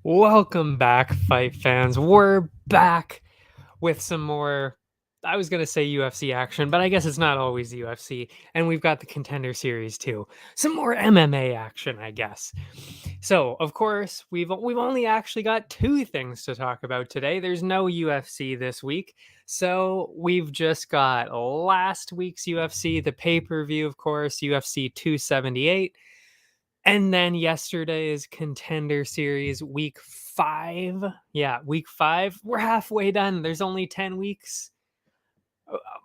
Welcome back, fight fans. We're back with some more, I was going to say UFC action, but I guess it's not always the UFC. And we've got the Contender series too. Some more MMA action, I guess. So, of course, we've only actually got two things to talk about today. There's no UFC this week. So, we've just got last week's UFC, the pay-per-view, of course, UFC 278. And then yesterday's Contender series, week 5. Yeah, week 5. We're halfway done. There's only 10 weeks.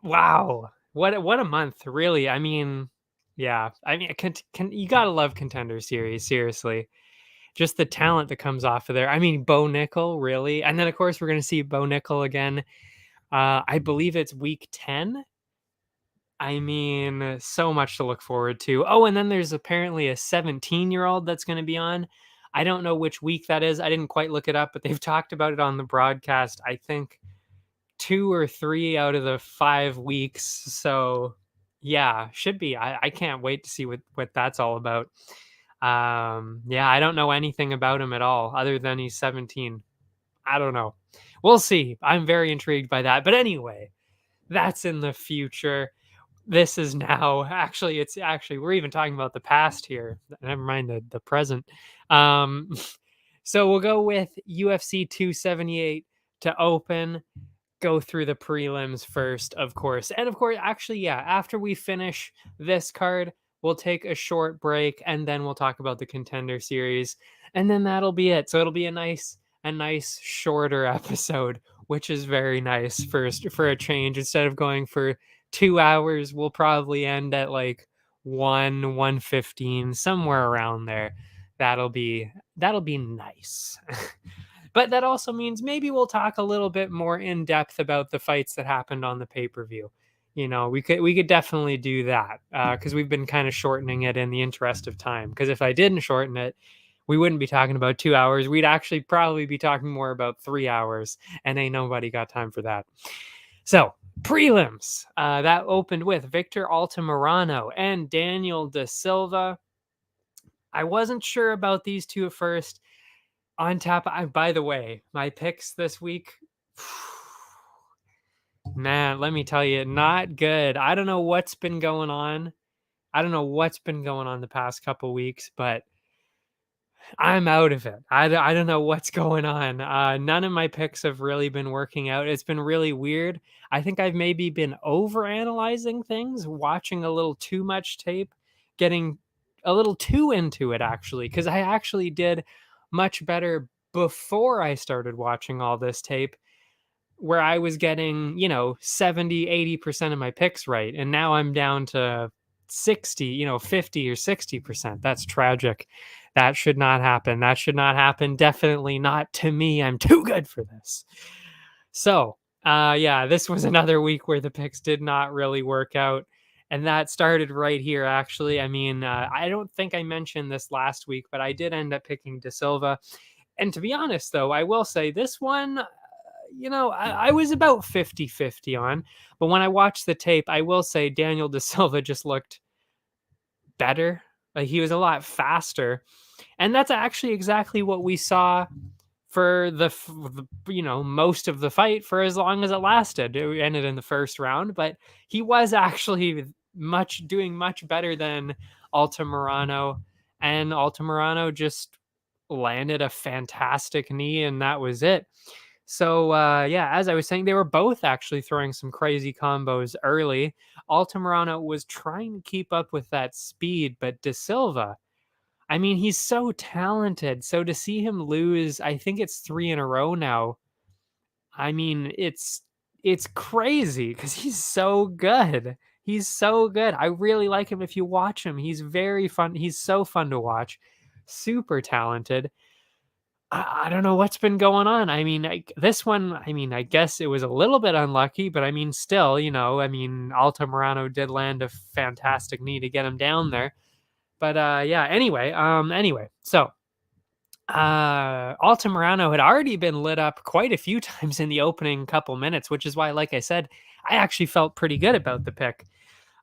Wow. What a month, really. I mean, yeah. I mean, you gotta love Contender series, seriously. Just the talent that comes off of there. I mean, Bo Nickel, really. And then, of course, we're going to see Bo Nickel again. I believe it's week 10. I mean, so much to look forward to. Oh, and then there's apparently a 17-year-old that's going to be on. I don't know which week that is. I didn't quite look it up, but they've talked about it on the broadcast. I think 2 or 3 out of the 5 weeks. So, yeah, should be. I can't wait to see what that's all about. Yeah, I don't know anything about him at all other than he's 17. I don't know. We'll see. I'm very intrigued by that. But anyway, that's in the future. This is now we're even talking about the past here. Never mind the present. So we'll go with UFC 278 to open, go through the prelims first, of course. And of course, actually, yeah, after we finish this card, we'll take a short break and then we'll talk about the Contender series. And then that'll be it. So it'll be a nice shorter episode, which is very nice for a change. Instead of going for 2 hours, we'll probably end at like 1:15, somewhere around there. That'll be nice. But that also means maybe we'll talk a little bit more in depth about the fights that happened on the pay-per-view. You know, we could definitely do that because we've been kind of shortening it in the interest of time. Because if I didn't shorten it, we wouldn't be talking about 2 hours. We'd actually probably be talking more about 3 hours, and ain't nobody got time for that. So, prelims. That opened with Victor Altamirano and Daniel Da Silva. I wasn't sure about these two at first. On top, by the way, my picks this week, man, let me tell you, not good. I don't know what's been going on. The past couple weeks, but I'm out of it. I don't know what's going on. None of my picks have really been working out. It's been really weird. I think I've maybe been overanalyzing things, watching a little too much tape, getting a little too into it, actually, because I actually did much better before I started watching all this tape, where I was getting, 70, 80% of my picks right. And now I'm down to 60, 50 or 60%. That's tragic. That should not happen. Definitely not to me. I'm too good for this. So, this was another week where the picks did not really work out. And that started right here, actually. I mean, I don't think I mentioned this last week, but I did end up picking Da Silva. And to be honest, though, I will say this one, I was about 50-50 on. But when I watched the tape, I will say Daniel Da Silva just looked better. Like, he was a lot faster. And that's actually exactly what we saw for the most of the fight, for as long as it lasted. It ended in the first round, but he was actually doing much better than Altamirano, and Altamirano just landed a fantastic knee, and that was it. So, yeah, as I was saying, they were both actually throwing some crazy combos early. Altamirano was trying to keep up with that speed, but De Silva, I mean, he's so talented. So to see him lose, I think it's 3 in a row now. I mean, it's crazy because he's so good. He's so good. I really like him. If you watch him, he's very fun. He's so fun to watch. Super talented. I don't know what's been going on. I mean, this one, I mean, I guess it was a little bit unlucky, but I mean, still, I mean, Altamirano did land a fantastic knee to get him down there. But yeah, anyway, so Altamirano had already been lit up quite a few times in the opening couple minutes, which is why, like I said, I actually felt pretty good about the pick.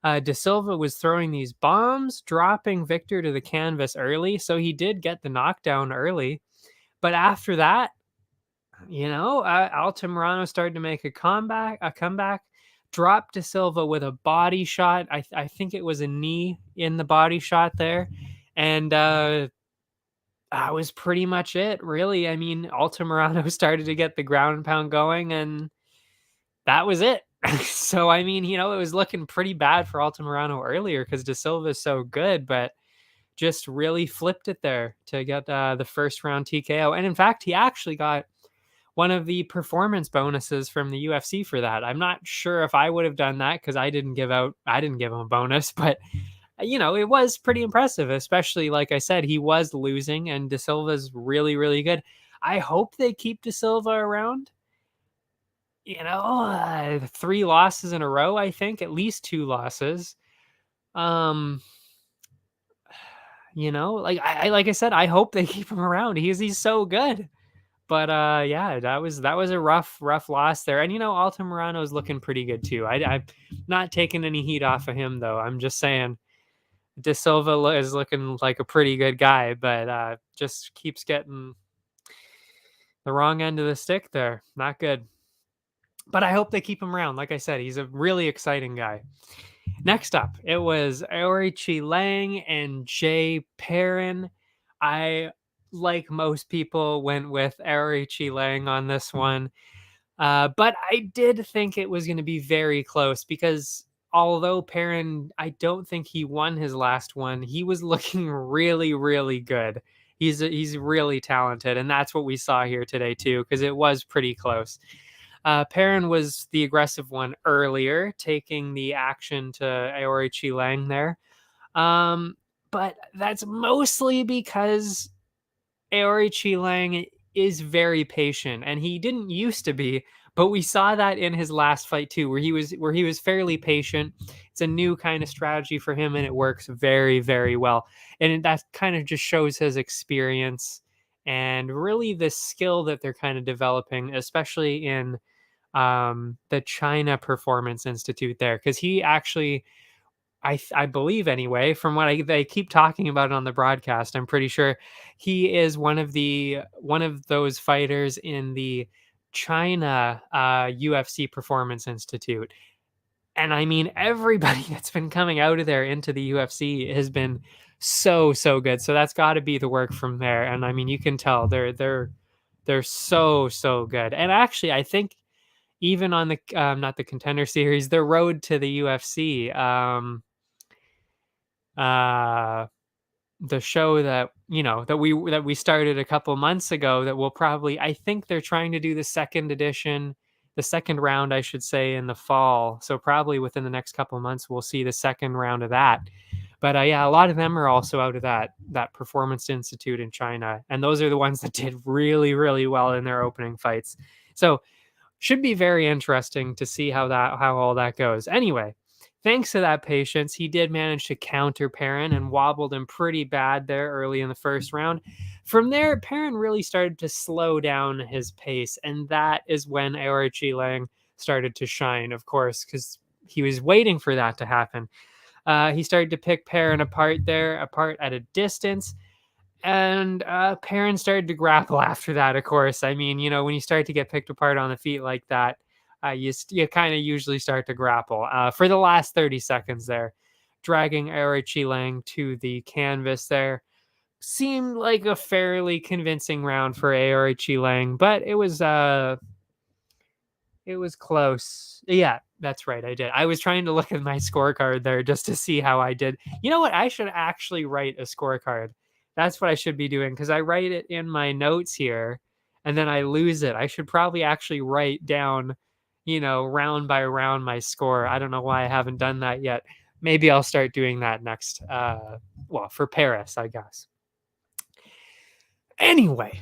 De Silva was throwing these bombs, dropping Victor to the canvas early, so he did get the knockdown early. But after that, Altamirano started to make a comeback, dropped De Silva with a body shot. I think it was a knee in the body shot there, and that was pretty much it, really. I mean, Altamirano started to get the ground and pound going, and that was it. So, I mean, it was looking pretty bad for Altamirano earlier because De Silva is so good, but just really flipped it there to get the first round TKO. And in fact, he actually got one of the performance bonuses from the UFC for that. I'm not sure if I would have done that because I didn't give him a bonus, but it was pretty impressive, especially like I said, he was losing and De Silva's really, really good. I hope they keep De Silva around. 3 losses in a row, I think, at least 2 losses. Like I said, I hope they keep him around. He's so good. But yeah, that was a rough loss there. And Altamirano's looking pretty good too. I'm not taking any heat off of him though. I'm just saying De Silva is looking like a pretty good guy, but just keeps getting the wrong end of the stick there. Not good. But I hope they keep him around. Like I said, he's a really exciting guy. Next up, it was Aoriqi Lang and Jay Perrin. I, like most people, went with Aoriqi Lang on this one. But I did think it was going to be very close because although Perrin, I don't think he won his last one, he was looking really, really good. He's really talented, and that's what we saw here today too, because it was pretty close. Perrin was the aggressive one earlier, taking the action to Aoriqi Lang there. But that's mostly because Aoriqi Lang is very patient, and he didn't used to be, but we saw that in his last fight too, where he was fairly patient. It's a new kind of strategy for him, and it works very, very well. And that kind of just shows his experience and really the skill that they're kind of developing, especially in the China Performance Institute there, because he actually, I believe anyway, from what they keep talking about on the broadcast, I'm pretty sure he is one of those fighters in the China UFC Performance Institute. And I mean, everybody that's been coming out of there into the UFC has been so good. So that's got to be the work from there. And I mean, you can tell they're so good. And actually, I think even on the not the Contender series, the road to the UFC, the show that we started a couple months ago, that will probably, I think they're trying to do the second edition, the second round, I should say, in the fall. So probably within the next couple of months, we'll see the second round of that. But yeah, a lot of them are also out of that Performance Institute in China, and those are the ones that did really, really well in their opening fights. So should be very interesting to see how all that goes. Anyway, thanks to that patience, he did manage to counter Perrin and wobbled him pretty bad there early in the first round. From there, Perrin really started to slow down his pace, and that is when Aoriqi Lang started to shine, of course, because he was waiting for that to happen. He started to pick Perrin apart at a distance. And Perrin started to grapple after that, of course. I mean, when you start to get picked apart on the feet like that, you kind of usually start to grapple for the last 30 seconds there. dragging Aorichi Lang to the canvas there. Seemed like a fairly convincing round for Aorichi Lang, but it was close. Yeah, that's right. I did. I was trying to look at my scorecard there just to see how I did. You know what? I should actually write a scorecard. That's what I should be doing because I write it in my notes here and then I lose it. I should probably actually write down, round by round my score. I don't know why I haven't done that yet. Maybe I'll start doing that next. For Paris, I guess. Anyway,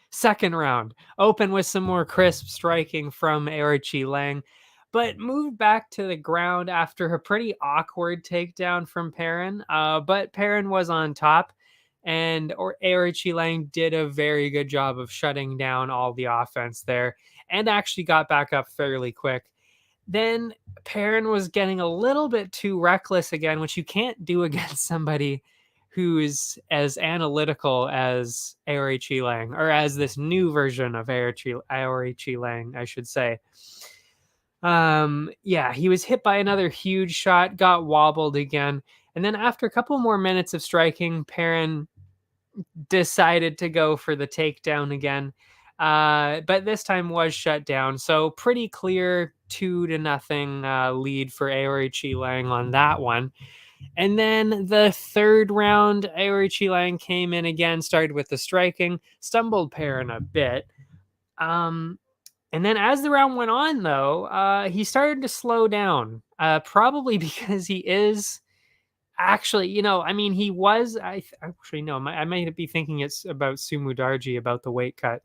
second round, open with some more crisp striking from Aorichi Lang, but moved back to the ground after a pretty awkward takedown from Parkin. But Parkin was on top, and Aorichi Lang did a very good job of shutting down all the offense there, and actually got back up fairly quick. Then Parkin was getting a little bit too reckless again, which you can't do against somebody who's as analytical as Aorichi Lang, or as this new version of Aorichi Lang, I should say. He was hit by another huge shot, got wobbled again, and then after a couple more minutes of striking, Parkin decided to go for the takedown again, but this time was shut down. So pretty clear 2-0 lead for Aorichi Lang on that one. And then the third round, Aorichi Lang came in again, started with the striking, stumbled Parkin a bit. And then as the round went on, though, he started to slow down, probably because he is actually, he was, I might be thinking it's about Sumu Darji, about the weight cut,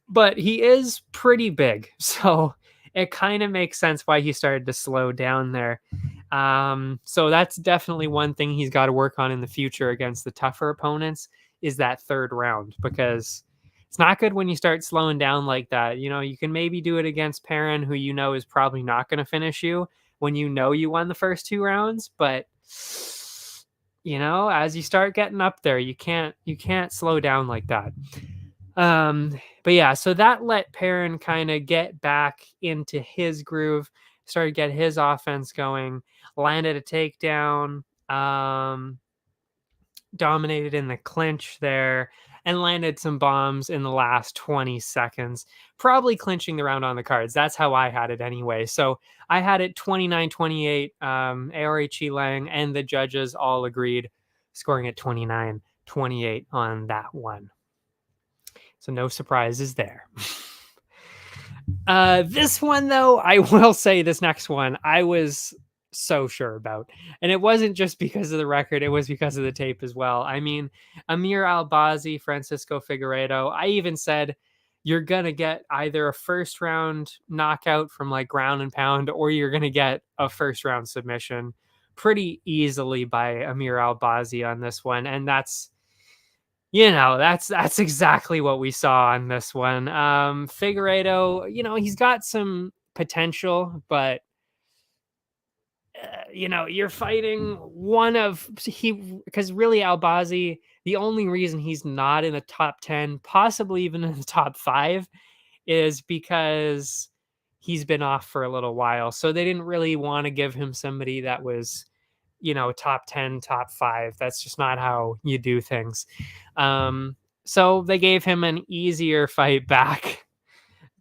but he is pretty big. So it kind of makes sense why he started to slow down there. So that's definitely one thing he's got to work on in the future against the tougher opponents, is that third round, because it's not good when you start slowing down like that. You can maybe do it against Parkin, who is probably not going to finish you when you won the first 2 rounds, but as you start getting up there, you can't slow down like that. But yeah, so that let Parkin kind of get back into his groove, started to get his offense going, landed a takedown, dominated in the clinch there, and landed some bombs in the last 20 seconds, probably clinching the round on the cards. That's how I had it anyway. So I had it 29-28, Aorichi Lang, and the judges all agreed, scoring at 29-28 on that one. So no surprises there. This one, though, I will say this next one, I was so sure about. And it wasn't just because of the record, it was because of the tape as well. I mean, Amir Albazi, Francisco Figueiredo, I even said, you're going to get either a first round knockout from like ground and pound, or you're going to get a first round submission pretty easily by Amir Albazi on this one. And that's exactly what we saw on this one. Figueiredo, he's got some potential, but you're fighting because really Albazi, the only reason he's not in the top 10, possibly even in the top 5, is because he's been off for a little while. So they didn't really want to give him somebody that was, top 10, top 5. That's just not how you do things. So they gave him an easier fight back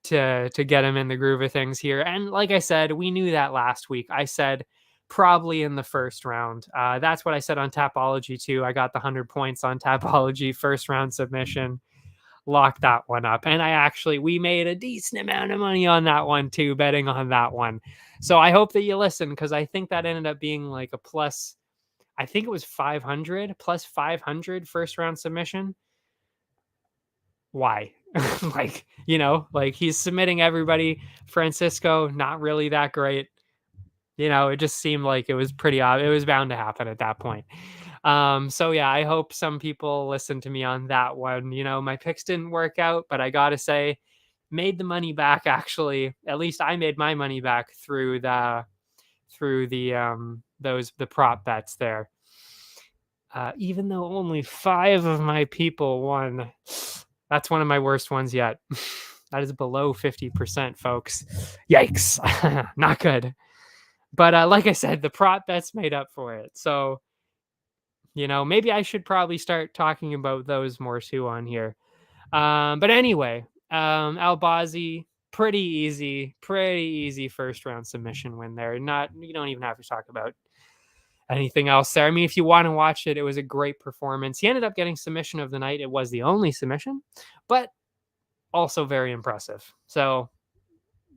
to get him in the groove of things here. And like I said, we knew that last week. I said probably in the first round. That's what I said on Tapology too. I got the 100 points on Tapology, first round submission. Locked that one up. And we made a decent amount of money on that one too, betting on that one. So I hope that you listen, because I think that ended up being like a plus, I think it was 500 plus 500 first round submission. Why? He's submitting everybody. Francisco, not really that great. It just seemed like it was pretty obvious. It was bound to happen at that point. So yeah, I hope some people listen to me on that one. My picks didn't work out, but I gotta say, made the money back. Actually, at least I made my money back through the prop bets there. Even though only 5 of my people won, that's one of my worst ones yet. That is below 50%, folks. Yikes. Not good. But like I said, the prop bets made up for it. So, maybe I should probably start talking about those more too on here. But anyway, Albazi, pretty easy first round submission win there. Not You don't even have to talk about anything else there. I mean, if you want to watch it, it was a great performance. He ended up getting submission of the night. It was the only submission, but also very impressive. So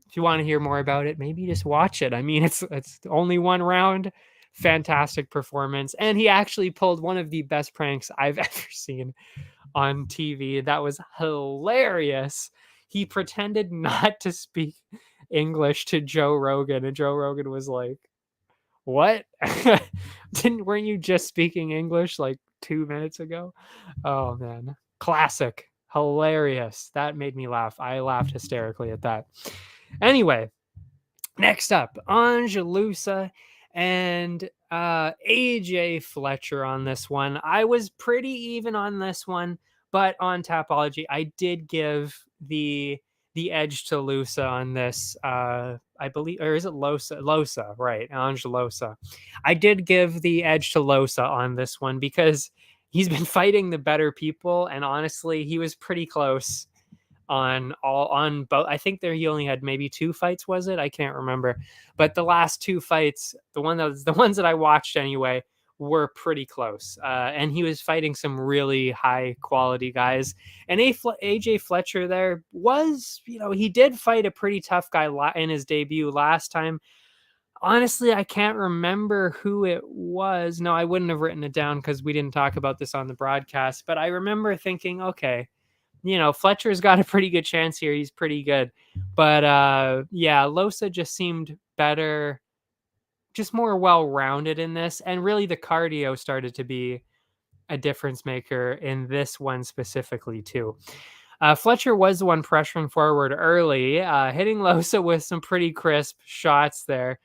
if you want to hear more about it, maybe just watch it. I mean, it's only one round. Fantastic performance. And he actually pulled one of the best pranks I've ever seen on TV. That was hilarious. He pretended not to speak English to Joe Rogan, and Joe Rogan was like, "What? Weren't you just speaking English like 2 minutes ago?" Oh man, classic, hilarious. That made me laugh. I laughed hysterically at that. Anyway, next up, Angelusa and AJ Fletcher on this one. I was pretty even on this one, but on Tapology, I did give the edge to Lusa on this. I believe, or is it Losa? Losa, right? Angelosa. I did give the edge to Losa on this one because he's been fighting the better people, and honestly, he was pretty close on both. I think he only had maybe 2 fights, was it? I can't remember. But the last 2 fights, the ones that I watched anyway, were pretty close. And he was fighting some really high quality guys. And AJ Fletcher there was, he did fight a pretty tough guy in his debut last time. Honestly, I can't remember who it was. No, I wouldn't have written it down because we didn't talk about this on the broadcast. But I remember thinking, okay, Fletcher's got a pretty good chance here. He's pretty good. But yeah, Losa just seemed better, just more well-rounded in this. And really the cardio started to be a difference maker in this one specifically too. Fletcher was the one pressuring forward early, hitting Losa with some pretty crisp shots there.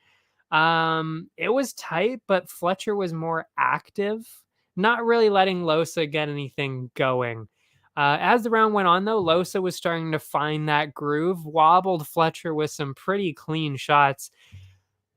It was tight, but Fletcher was more active, not really letting Losa get anything going. As the round went on, though, Losa was starting to find that groove, wobbled Fletcher with some pretty clean shots.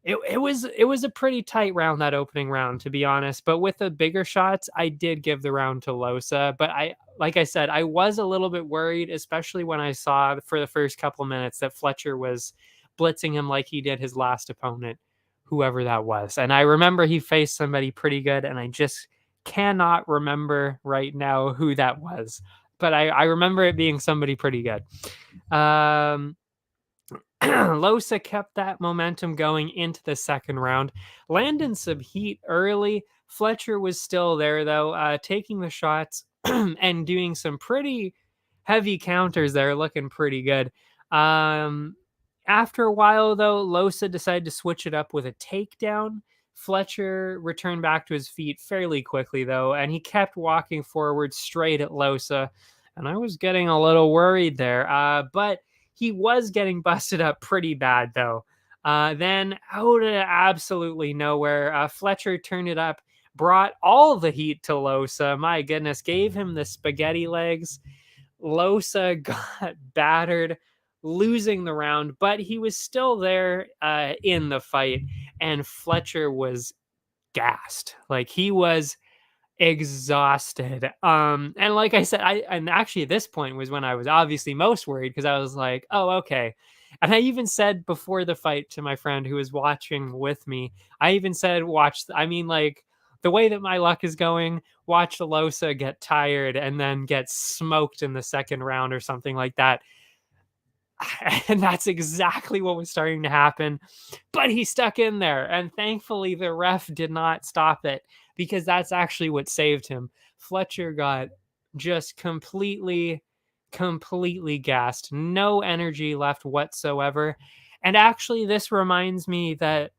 It was a pretty tight round, that opening round, to be honest. But with the bigger shots, I did give the round to Losa. But like I said, I was a little bit worried, especially when I saw for the first couple of minutes that Fletcher was blitzing him like he did his last opponent, whoever that was. And I remember he faced somebody pretty good, and I just cannot remember right now who that was. But I remember it being somebody pretty good. Losa kept that momentum going into the second round, landing some heat early. Fletcher was still there, though, taking the shots and doing some pretty heavy counters there, looking pretty good. After a while, though, Losa decided to switch it up with a takedown. Fletcher returned back to his feet fairly quickly, though, and he kept walking forward straight at Losa. And I was getting a little worried there. But he was getting busted up pretty bad, though. Then, out of absolutely nowhere, Fletcher turned it up, brought all the heat to Losa. My goodness, gave him the spaghetti legs. Losa got battered, losing the round, but he was still there in the fight, and Fletcher was gassed. Like, he was exhausted. And like I said, and actually at this point was when I was obviously most worried, because I was like, oh, okay. And I even said before the fight to my friend who was watching with me, I even said, like, the way that my luck is going, watch Losa get tired and then get smoked in the second round or something like that. And that's exactly what was starting to happen. But he stuck in there, and thankfully the ref did not stop it, because that's actually what saved him. Fletcher got just completely gassed, no energy left whatsoever. And actually, this reminds me that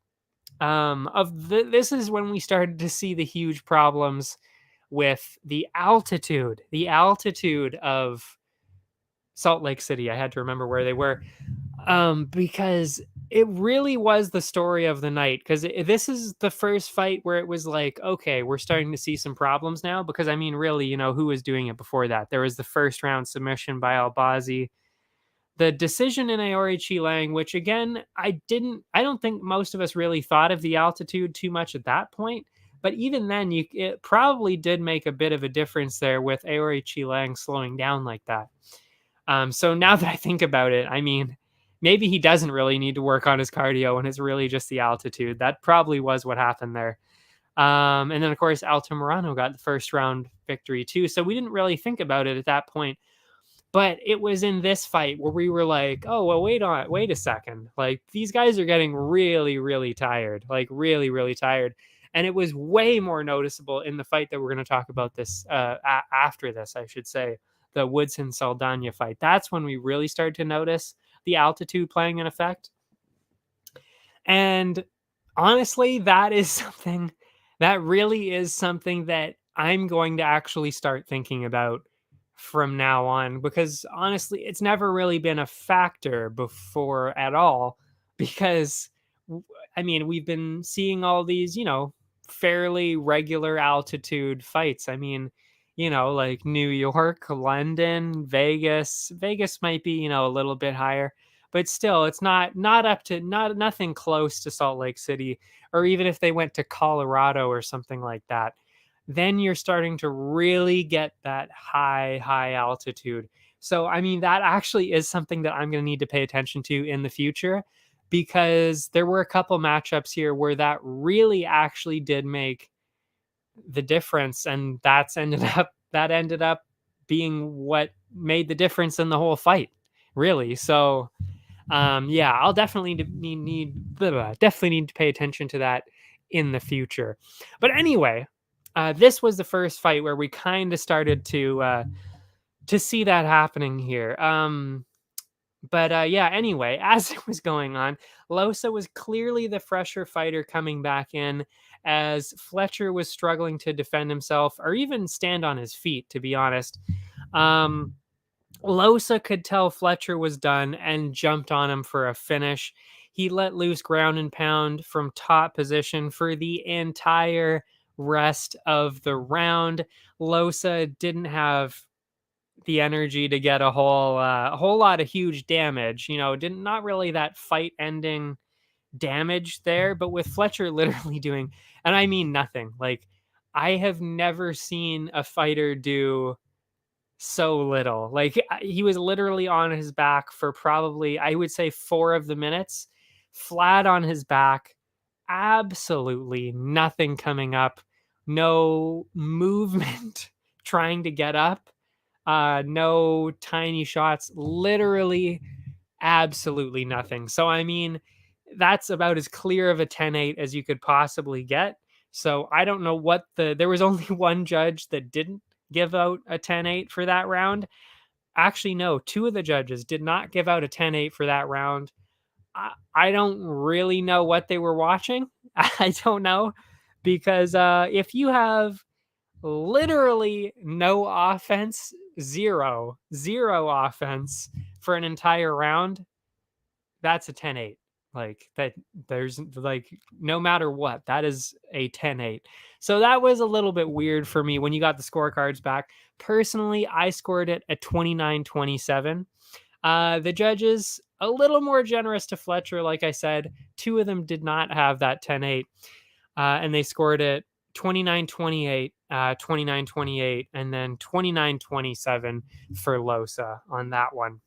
this is when we started to see the huge problems with the altitude of Salt Lake City. I had to remember where they were, because it really was the story of the night. Because this is the first fight where it was like, okay, we're starting to see some problems now. Because I mean, really, who was doing it before that? There was the first round submission by Albazi. The decision in Aori Chilang, which again, I don't think most of us really thought of the altitude too much at that point. But even then, it probably did make a bit of a difference there with Aori Chilang slowing down like that. So now that I think about it, I mean, maybe he doesn't really need to work on his cardio and it's really just the altitude. That probably was what happened there. And then, of course, Alto Morano got the first round victory too. So we didn't really think about it at that point. But it was in this fight where we were like, oh, well, wait a second. Like, these guys are getting really, really tired. Like, really, really tired. And it was way more noticeable in the fight that we're going to talk about this after this, I should say, the Woodson Saldana fight. That's when we really started to notice the altitude playing an effect. And honestly, that really is something that I'm going to actually start thinking about from now on, because honestly, it's never really been a factor before at all. Because, I mean, we've been seeing all these, fairly regular altitude fights. I mean, like New York, London, Vegas. Vegas might be, a little bit higher, but still, it's not up to nothing close to Salt Lake City, or even if they went to Colorado or something like that. Then you're starting to really get that high altitude. So, I mean, that actually is something that I'm going to need to pay attention to in the future, because there were a couple matchups here where that really actually did make the difference. And that ended up being what made the difference in the whole fight, really. So, yeah, I'll definitely definitely need to pay attention to that in the future. But anyway, this was the first fight where we kind of started to see that happening here. But yeah, anyway, as it was going on, Losa was clearly the fresher fighter coming back in, as Fletcher was struggling to defend himself or even stand on his feet, to be honest. Losa could tell Fletcher was done and jumped on him for a finish. He let loose ground and pound from top position for the entire rest of the round. Losa didn't have the energy to get a whole lot of huge damage. Not really that fight ending damage there, but with Fletcher literally doing, and I mean nothing. Like, I have never seen a fighter do so little. Like, he was literally on his back for probably, I would say, 4 of the minutes, flat on his back, absolutely nothing coming up, no movement trying to get up, no tiny shots, literally absolutely nothing. So, I mean, that's about as clear of a 10-8 as you could possibly get. So I don't know there was only one judge that didn't give out a 10-8 for that round. Actually, no, 2 of the judges did not give out a 10-8 for that round. I don't really know what they were watching. I don't know, because if you have literally no offense, zero offense for an entire round, that's a 10-8. Like, that, there's, like, no matter what, that is a 10-8. So that was a little bit weird for me when you got the scorecards back. Personally, I scored it at 29-27. The judges, a little more generous to Fletcher, like I said. 2 of them did not have that 10-8, and they scored it 29-28, 29-28, and then 29-27 for Losa on that one,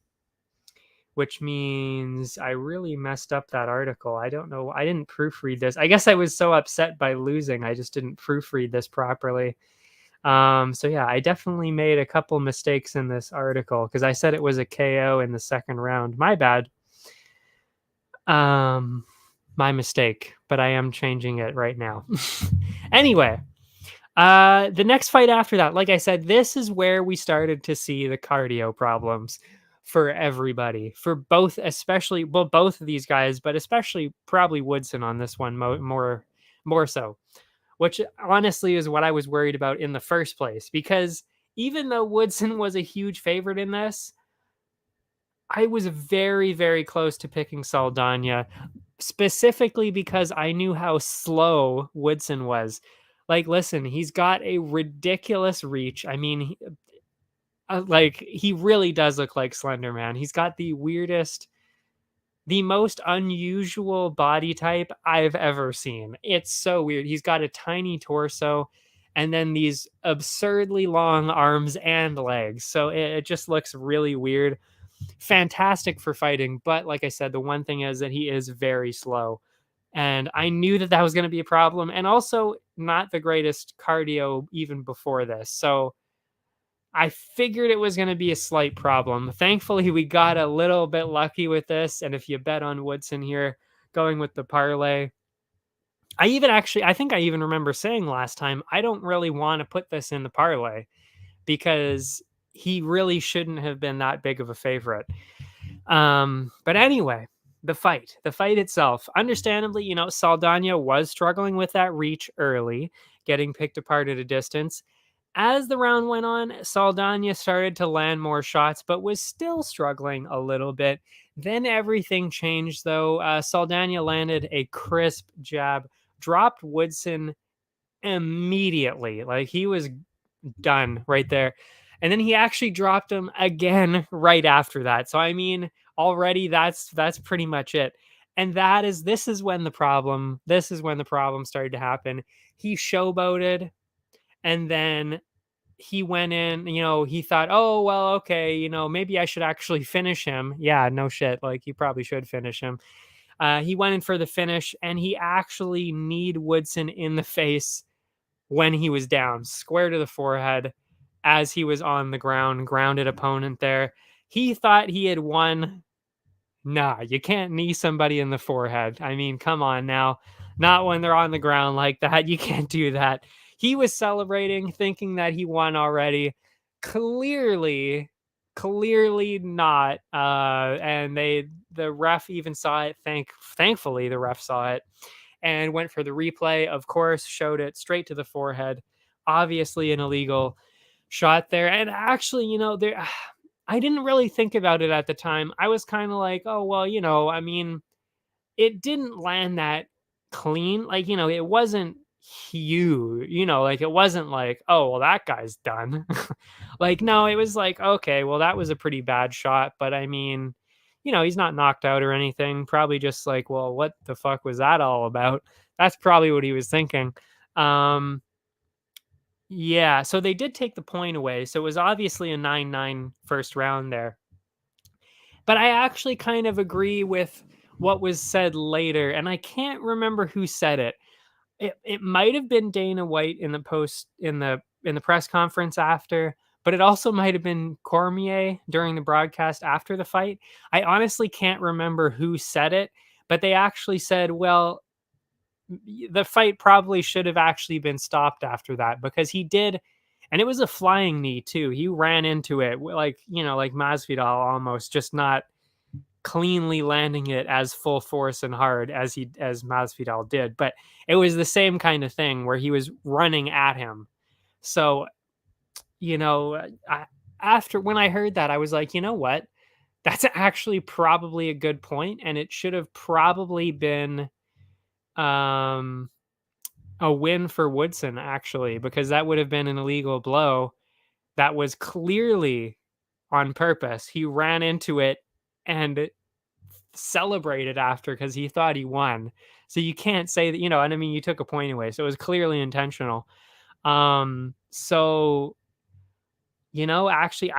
which means I really messed up that article. I don't know. I didn't proofread this. I guess I was so upset by losing, I just didn't proofread this properly. So yeah, I definitely made a couple mistakes in this article, because I said it was a KO in the second round. My bad. My mistake, but I am changing it right now. Anyway, the next fight after that, like I said, this is where we started to see the cardio problems for everybody, for both, especially, well, both of these guys, but especially probably Woodson on this one more so, which honestly is what I was worried about in the first place, because even though Woodson was a huge favorite in this, I was very, very close to picking Saldana, specifically because I knew how slow Woodson was. Like, listen, he's got a ridiculous reach. I mean, like he really does look like Slender Man. He's got the weirdest, the most unusual body type I've ever seen. It's so weird. He's got a tiny torso and then these absurdly long arms and legs. So it just looks really weird. Fantastic for fighting, but like I said, the one thing is that he is very slow. And I knew that that was going to be a problem, and also not the greatest cardio even before this. So I figured it was going to be a slight problem. Thankfully, we got a little bit lucky with this. And if you bet on Woodson here, going with the parlay, I think I even remember saying last time, I don't really want to put this in the parlay because he really shouldn't have been that big of a favorite. But anyway, the fight itself, understandably, Saldana was struggling with that reach early, getting picked apart at a distance. As the round went on, Saldana started to land more shots, but was still struggling a little bit. Then everything changed, though. Saldana landed a crisp jab, dropped Woodson immediately. Like he was done right there. And then he actually dropped him again right after that. So I mean, already that's pretty much it. And this is when the problem started to happen. He showboated, and then he went in, he thought, oh, well, okay, maybe I should actually finish him. Yeah, no shit. Like, you probably should finish him. He went in for the finish, and he actually kneed Woodson in the face when he was down, square to the forehead, as he was on the ground, grounded opponent there. He thought he had won. Nah, you can't knee somebody in the forehead. I mean, come on now. Not when they're on the ground like that. You can't do that. He was celebrating, thinking that he won already. Clearly, clearly not. And the ref even saw it. Thankfully, the ref saw it and went for the replay. Of course, showed it straight to the forehead. Obviously, an illegal shot there. And actually, there. I didn't really think about it at the time. I was kind of like, oh, well, I mean, it didn't land that clean. Like, it wasn't huge, like it wasn't like, oh, well, that guy's done. Like, no, it was like, okay, well, that was a pretty bad shot. But I mean, he's not knocked out or anything. Probably just like, well, what the fuck was that all about? That's probably what he was thinking. Yeah, so they did take the point away. So it was obviously a 9-9 first round there. But I actually kind of agree with what was said later, and I can't remember who said it. It might have been Dana White in the press conference after, but it also might have been Cormier during the broadcast after the fight. I honestly can't remember who said it, but they actually said, well, the fight probably should have actually been stopped after that, because he did, and it was a flying knee too. He ran into it like, like Masvidal almost, just not cleanly landing it as full force and hard as Masvidal did, but it was the same kind of thing where he was running at him. So, after when I heard that, I was like, you know what? That's actually probably a good point, and it should have probably been um a win for Woodson, actually, because that would have been an illegal blow that was clearly on purpose. He ran into it and celebrated after because he thought he won. So you can't say that, and I mean, you took a point away. So it was clearly intentional. So, actually,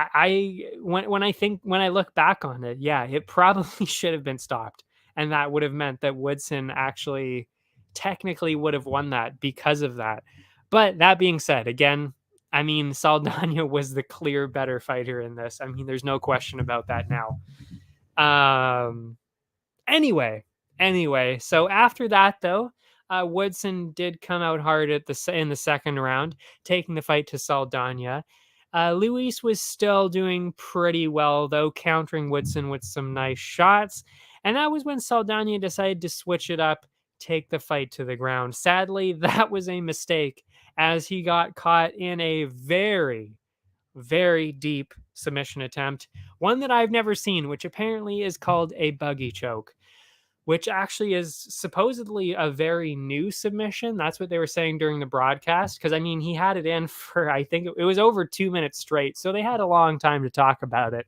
when I look back on it, yeah, it probably should have been stopped. And that would have meant that Woodson actually technically would have won that because of that. But that being said, again, I mean, Saldana was the clear better fighter in this. I mean, there's no question about that now. Anyway, so after that, though, Woodson did come out hard in the second round, taking the fight to Saldana. Luis was still doing pretty well, though, countering Woodson with some nice shots. And that was when Saldana decided to switch it up, take the fight to the ground. Sadly, that was a mistake, as he got caught in a very, very deep submission attempt, one that I've never seen, which apparently is called a buggy choke. which actually is supposedly a very new submission. That's what they were saying during the broadcast. Because I mean, he had it in for, I think it was over 2 minutes straight. So they had a long time to talk about it.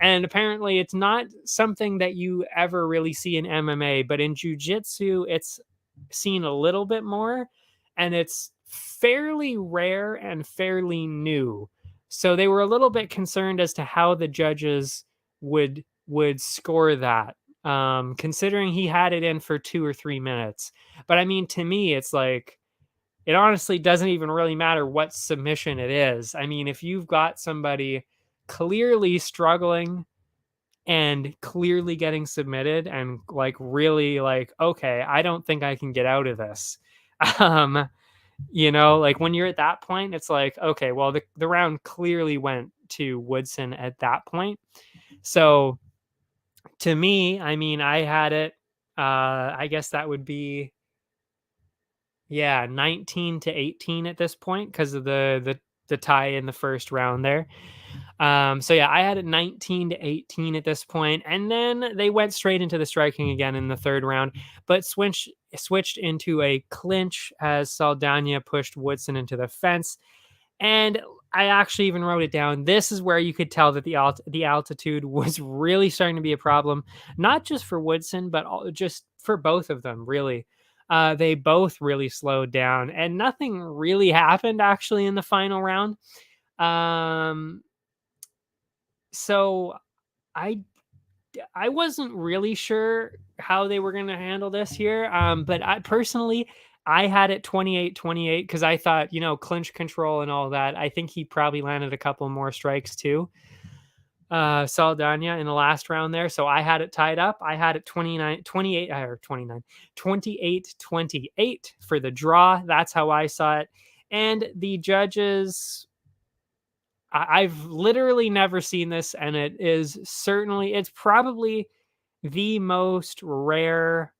And apparently, it's not something that you ever really see in MMA, but in jiu-jitsu, it's seen a little bit more, and it's fairly rare and fairly new. So they were a little bit concerned as to how the judges would score that, considering he had it in for 2 or 3 minutes. But I mean, to me, it's like it honestly doesn't even really matter what submission it is. I mean, if you've got somebody clearly struggling and clearly getting submitted and like really like, okay, I don't think I can get out of this. Um, like when you're at that point, it's like, okay, well, the round clearly went to Woodson at that point. So to me, I mean, I had it, I guess that would be, yeah, 19-18 at this point because of the tie in the first round there. So yeah, I had it 19-18 at this point, and then they went straight into the striking again in the third round, but switched into a clinch as Saldana pushed Woodson into the fence. And I actually even wrote it down. This is where you could tell that the altitude was really starting to be a problem, not just for Woodson, but just for both of them, really. They both really slowed down, and nothing really happened actually in the final round. So I wasn't really sure how they were going to handle this here. But I personally, I had it 28-28 because I thought, clinch control and all that. I think he probably landed a couple more strikes too. Saldana in the last round there. So I had it tied up. I had it 28-28 for the draw. That's how I saw it. And the judges, I've literally never seen this, and it's probably the most rare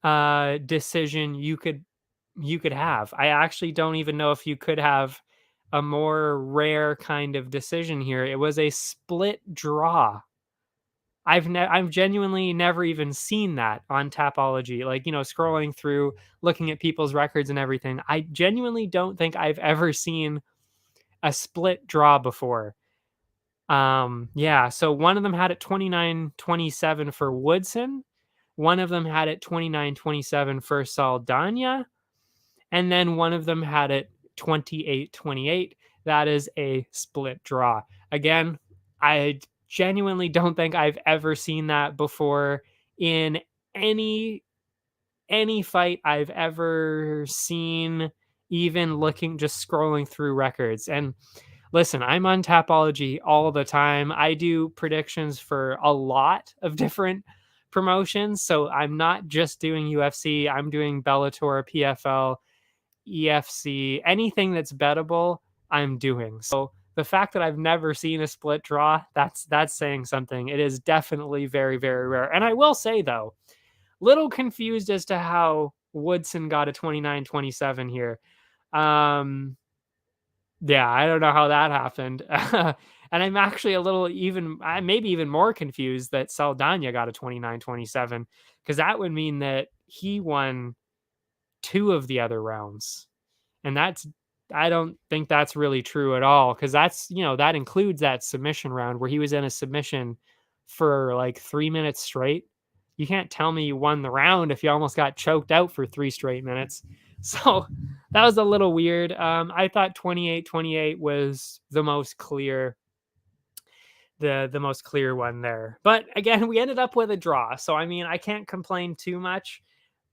decision you could have. I actually don't even know if you could have a more rare kind of decision here. It was a split draw. I've genuinely never even seen that on Tapology. Like, scrolling through, looking at people's records and everything. I genuinely don't think I've ever seen a split draw before. Yeah, so one of them had it 29-27 for Woodson. One of them had it 29-27 for Saldana. And then one of them had it 28-28. That is a split draw. Again, I genuinely don't think I've ever seen that before in any fight I've ever seen, even just scrolling through records. And listen, I'm on Tapology all the time. I do predictions for a lot of different promotions. So I'm not just doing UFC. I'm doing Bellator, PFL, EFC, anything that's bettable, I'm doing. So the fact that I've never seen a split draw, that's saying something. It is definitely very, very rare. And I will say though, little confused as to how Woodson got a 29-27 here. Yeah, I don't know how that happened. And I'm actually a little maybe even more confused that Saldana got a 29-27, because that would mean that he won 2 of the other rounds. And I don't think that's really true at all, because that includes that submission round where he was in a submission for like 3 minutes straight. You can't tell me you won the round if you almost got choked out for 3 straight minutes. So that was a little weird. I thought 28-28 was the most clear, the most clear one there. But again, we ended up with a draw. So I mean, I can't complain too much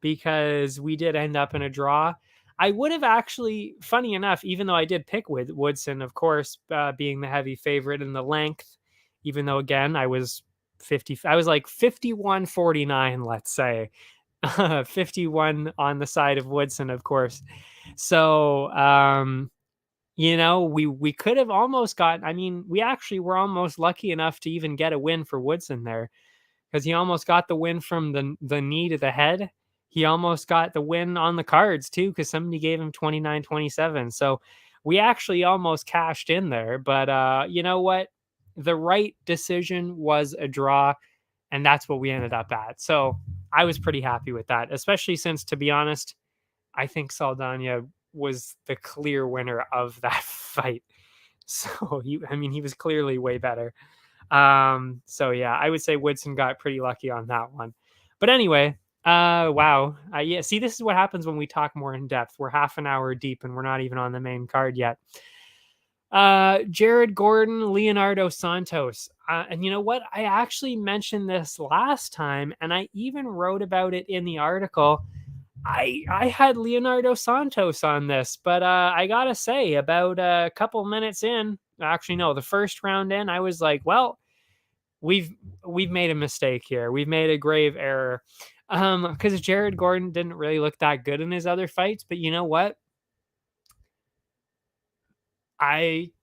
because we did end up in a draw. I would have actually, funny enough, even though I did pick with Woodson, of course, being the heavy favorite in the length, even though again I was like 51-49, let's say. 51 on the side of Woodson, of course. So, we could have almost we actually were almost lucky enough to even get a win for Woodson there, because he almost got the win from the knee to the head. He almost got the win on the cards too, because somebody gave him 29-27. So we actually almost cashed in there. But you know what? The right decision was a draw. And that's what we ended up at. So I was pretty happy with that, especially since, to be honest, I think Saldana was the clear winner of that fight. So he was clearly way better. So yeah, I would say Woodson got pretty lucky on that one. But anyway, wow. Yeah, see, this is what happens when we talk more in depth. We're half an hour deep and we're not even on the main card yet. Jared Gordon, Leonardo Santos. And you know what? I actually mentioned this last time, and I even wrote about it in the article. I had Leonardo Santos on this, but I gotta say, about a couple minutes in, actually no, the first round in, I was like, well, we've made a mistake here. We've made a grave error. Because Jared Gordon didn't really look that good in his other fights, but you know what?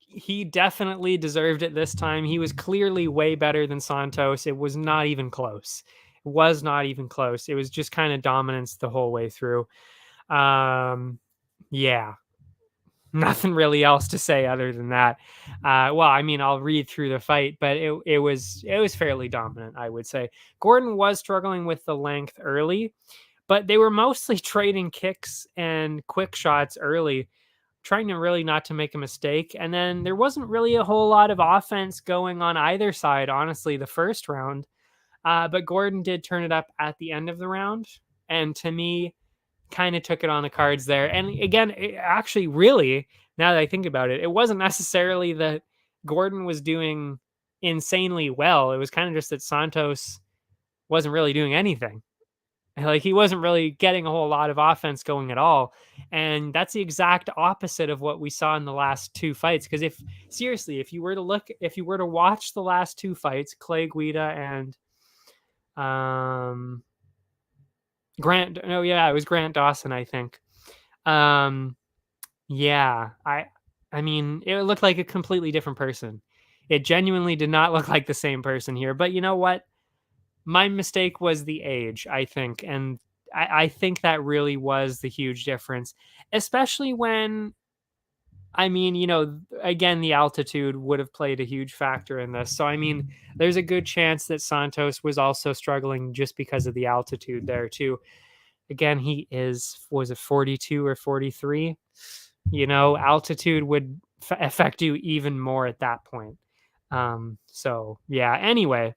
He definitely deserved it this time. He was clearly way better than Santos. It was not even close. It was not even close. It was just kind of dominance the whole way through. Yeah, nothing really else to say other than that. Well, I mean, I'll read through the fight, but it was fairly dominant, I would say. Gordon was struggling with the length early, but they were mostly trading kicks and quick shots early, trying to really not to make a mistake. And then there wasn't really a whole lot of offense going on either side, honestly, the first round. But Gordon did turn it up at the end of the round. And to me, kind of took it on the cards there. And again, actually, really, now that I think about it, it wasn't necessarily that Gordon was doing insanely well. It was kind of just that Santos wasn't really doing anything. Like, he wasn't really getting a whole lot of offense going at all. And that's the exact opposite of what we saw in the last two fights. Because if you were to watch the last two fights, Clay Guida and Grant, no, yeah, it was Grant Dawson, I think. Yeah, I mean, it looked like a completely different person. It genuinely did not look like the same person here. But you know what? My mistake was the age, I think. And I think that really was the huge difference, especially when, I mean, again, the altitude would have played a huge factor in this. So, I mean, there's a good chance that Santos was also struggling just because of the altitude there, too. Again, was it 42 or 43? Altitude would affect you even more at that point. So, yeah, anyway.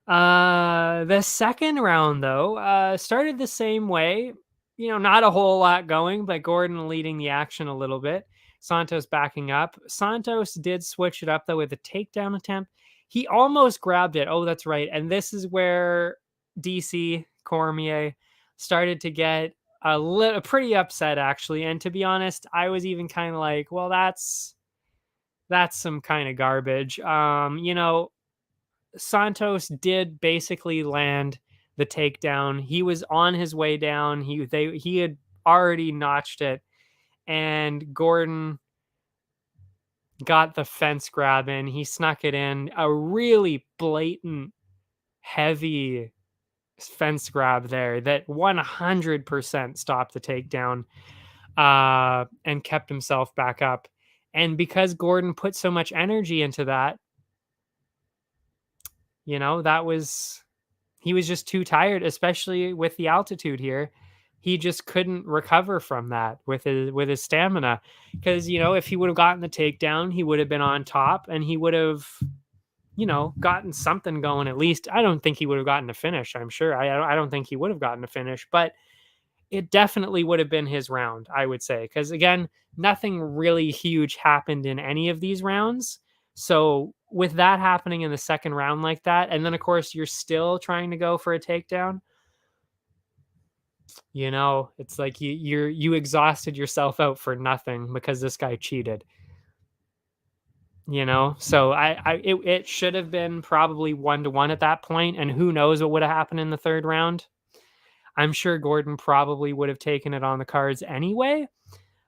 The second round, though, started the same way. Not a whole lot going, but Gordon leading the action a little bit. Santos backing up. Santos did switch it up, though, with a takedown attempt. He almost grabbed it. Oh, that's right. And this is where DC Cormier started to get pretty upset, actually. And to be honest, I was even kind of like, well, that's some kind of garbage. Santos did basically land the takedown. He was on his way down. He had already notched it, and Gordon got the fence grab in. He snuck it in. A really blatant, heavy fence grab there that 100% stopped the takedown and kept himself back up. And because Gordon put so much energy into that, he was just too tired, especially with the altitude here. He just couldn't recover from that with his stamina. Because, if he would have gotten the takedown, he would have been on top and he would have, gotten something going at least. I don't think he would have gotten a finish, I'm sure. I don't think he would have gotten a finish, but it definitely would have been his round, I would say. Because, again, nothing really huge happened in any of these rounds. So with that happening in the second round like that, and then of course you're still trying to go for a takedown, it's like you exhausted yourself out for nothing because this guy cheated. So it should have been probably 1-1 at that point, and who knows what would have happened in the third round. I'm sure Gordon probably would have taken it on the cards anyway,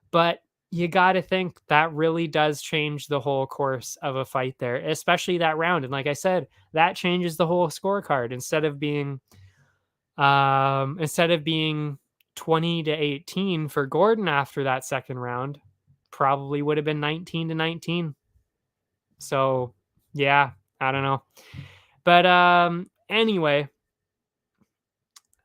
but you got to think that really does change the whole course of a fight there, especially that round. And like I said, that changes the whole scorecard. Instead of being 20-18 for Gordon after that second round, probably would have been 19-19. So yeah, I don't know. But anyway,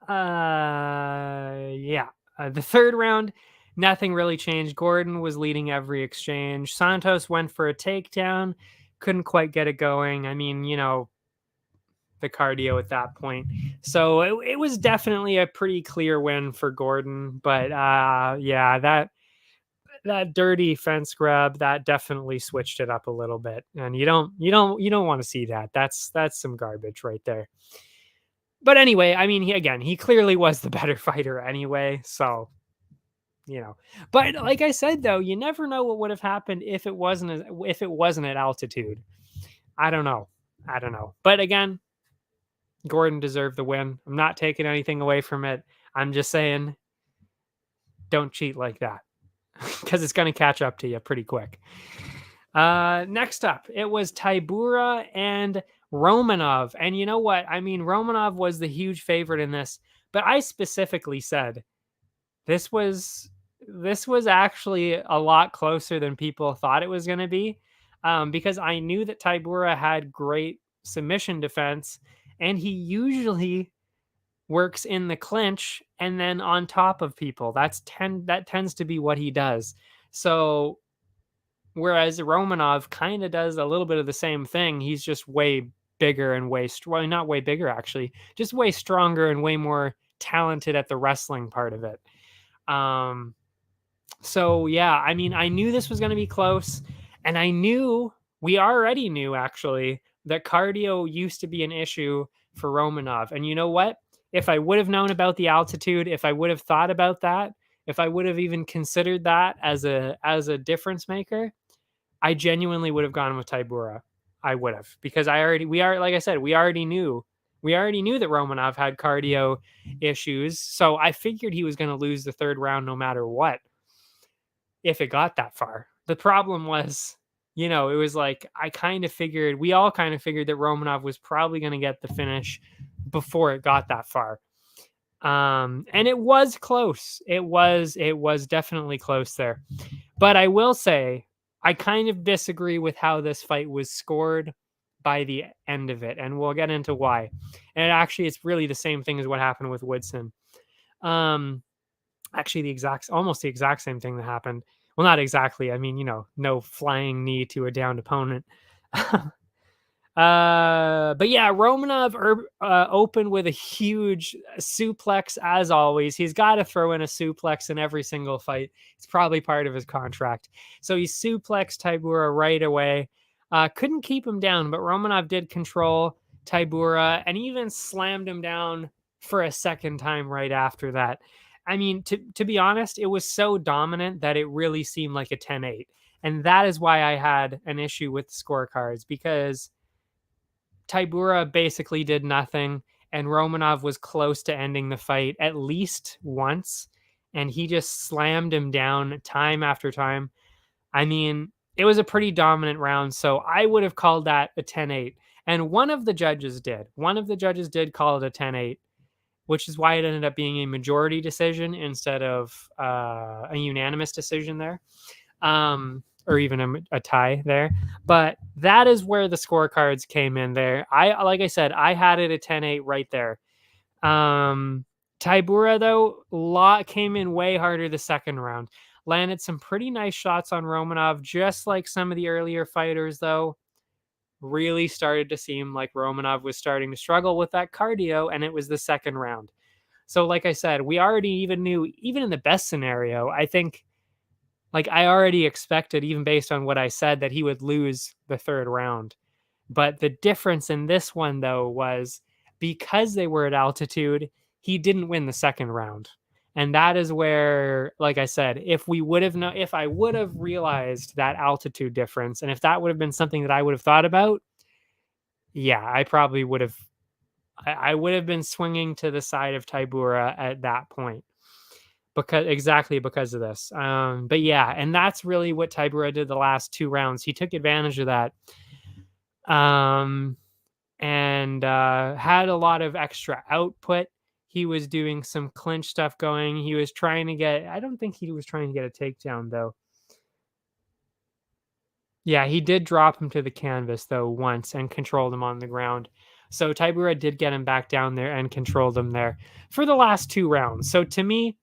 the third round, nothing really changed. Gordon was leading every exchange. Santos went for a takedown, couldn't quite get it going. I mean, the cardio at that point. So it was definitely a pretty clear win for Gordon. But that dirty fence grab, that definitely switched it up a little bit. And you don't want to see that. That's some garbage right there. But anyway, I mean, he clearly was the better fighter anyway. So, but like I said, though, you never know what would have happened if it wasn't at altitude. I don't know. But again, Gordon deserved the win. I'm not taking anything away from it. I'm just saying, don't cheat like that because it's going to catch up to you pretty quick. Next up, it was Tybura and Romanov. And you know what? I mean, Romanov was the huge favorite in this, but I specifically said this was actually a lot closer than people thought it was going to be, because I knew that Tybura had great submission defense, and he usually works in the clinch and then on top of people. That tends to be what he does. So whereas Romanov kind of does a little bit of the same thing, he's just way bigger and not way bigger actually, just way stronger and way more talented at the wrestling part of it. So yeah, I mean, I knew this was going to be close, and we already knew actually that cardio used to be an issue for Romanov. And you know what? If I would have known about the altitude, if I would have thought about that, if I would have even considered that as a difference maker, I genuinely would have gone with Tybura. I would have, because like I said, we already knew that Romanov had cardio issues. So I figured he was going to lose the third round no matter what, if it got that far. The problem was, it was like, we all kind of figured that Romanov was probably going to get the finish before it got that far. And it was close. It was definitely close there. But I will say, I kind of disagree with how this fight was scored by the end of it, and we'll get into why. And actually, it's really the same thing as what happened with Woodson. Actually, almost the exact same thing that happened. Well, not exactly. I mean, no flying knee to a downed opponent. But yeah, Romanov opened with a huge suplex as always. He's got to throw in a suplex in every single fight. It's probably part of his contract. So he suplexed Tybura right away. Couldn't keep him down, but Romanov did control Tybura and even slammed him down for a second time right after that. I mean, to be honest, it was so dominant that it really seemed like a 10-8. And that is why I had an issue with the scorecards, because Tybura basically did nothing, and Romanov was close to ending the fight at least once, and he just slammed him down time after time. I mean, it was a pretty dominant round, so I would have called that a 10-8. And one of the judges did. One of the judges did call it a 10-8, which is why it ended up being a majority decision instead of a unanimous decision there. Or even a tie there. But that is where the scorecards came in there. Like I said, I had it at 10-8 right there. Tybura, though, came in way harder the second round. Landed some pretty nice shots on Romanov, just like some of the earlier fighters, though. Really started to seem like Romanov was starting to struggle with that cardio, and it was the second round. So like I said, we already even knew, even in the best scenario, I think, like, I already expected, even based on what I said, that he would lose the third round. But the difference in this one, though, was because they were at altitude, he didn't win the second round. And that is where, like I said, if I would have realized that altitude difference, and if that would have been something that I would have thought about, yeah, I probably would have. I would have been swinging to the side of Tybura at that point. Because of this. But yeah, and that's really what Tybura did the last two rounds. He took advantage of that. And had a lot of extra output. He was doing some clinch stuff going. He was trying to get, I don't think he was trying to get a takedown though. Yeah, he did drop him to the canvas though once and controlled him on the ground. So Tybura did get him back down there and controlled him there for the last 2 rounds. So to me,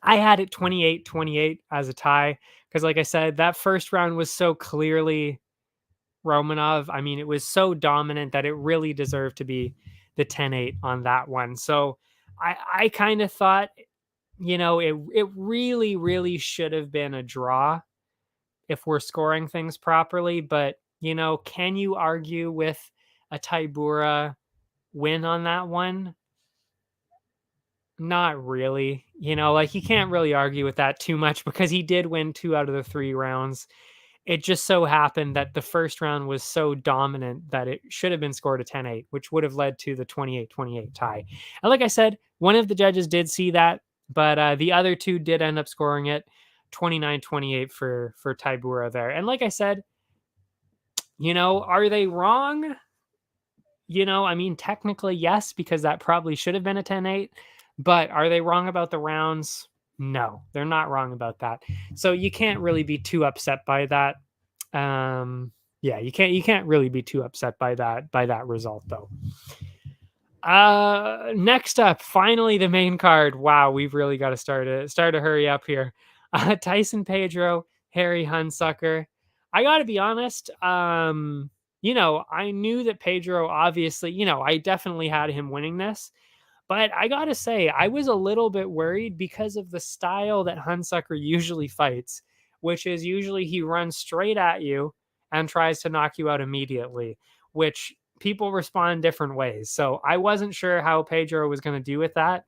I had it 28-28 as a tie because, like I said, that first round was so clearly Romanov. I mean, it was so dominant that it really deserved to be the 10-8 on that one. So I kind of thought, it really, really should have been a draw if we're scoring things properly. But, can you argue with a Tybura win on that one? Not really. Like, you can't really argue with that too much because he did win 2 out of the 3 rounds. It just so happened that the first round was so dominant that it should have been scored a 10-8, which would have led to the 28-28 tie. And like I said, one of the judges did see that, but the other 2 did end up scoring it 29-28 for Tybura there. And like I said, are they wrong? I mean, technically, yes, because that probably should have been a 10-8. But are they wrong about the rounds? No, they're not wrong about that. So you can't really be too upset by that. Yeah, you can't really be too upset by that result though. Next up, finally the main card. Wow, we've really got to start to hurry up here. Tyson Pedro, Harry Hunsucker. I got to be honest. I knew that Pedro, obviously, I definitely had him winning this. But I got to say, I was a little bit worried because of the style that Hunsucker usually fights, which is usually he runs straight at you and tries to knock you out immediately, which people respond different ways. So I wasn't sure how Pedro was going to do with that.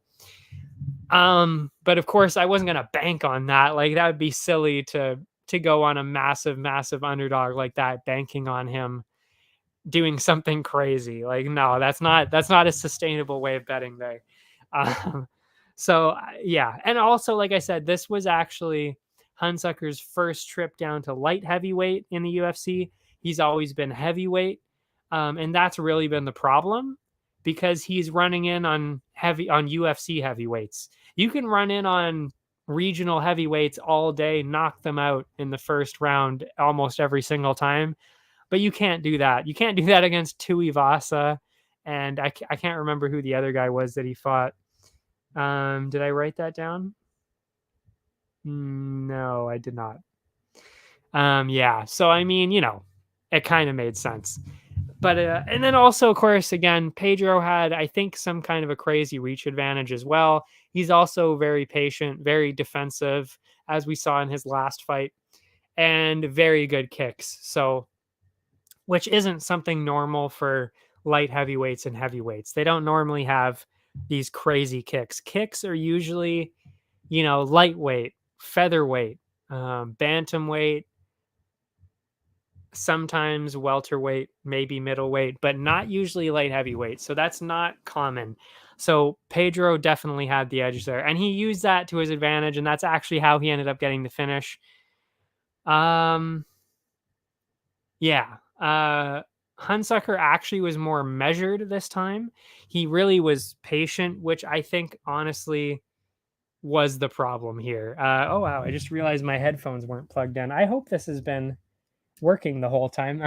But of course, I wasn't going to bank on that. Like, that would be silly to go on a massive, massive underdog like that, banking on him doing something crazy. Like, no, that's not a sustainable way of betting there. Yeah. And also, like I said, this was actually Hunsucker's first trip down to light heavyweight in the UFC. He's always been heavyweight. And that's really been the problem because he's running in on UFC heavyweights. You can run in on regional heavyweights all day, knock them out in the first round almost every single time. But you can't do that. You can't do that against Tuivasa. And I can't remember who the other guy was that he fought. Did I write that down? No, I did not. Yeah. So, I mean, it kind of made sense. But, and then also, of course, again, Pedro had, I think, some kind of a crazy reach advantage as well. He's also very patient, very defensive, as we saw in his last fight, and very good kicks. So, which isn't something normal for light heavyweights and heavyweights. They don't normally have these crazy kicks. Kicks are usually, lightweight, featherweight, bantamweight, sometimes welterweight, maybe middleweight, but not usually light heavyweight. So that's not common. So Pedro definitely had the edge there, and he used that to his advantage, and that's actually how he ended up getting the finish. Yeah. Hunsucker actually was more measured this time. He really was patient, which I think honestly was the problem here. Oh wow, I just realized my headphones weren't plugged in. I hope this has been working the whole time.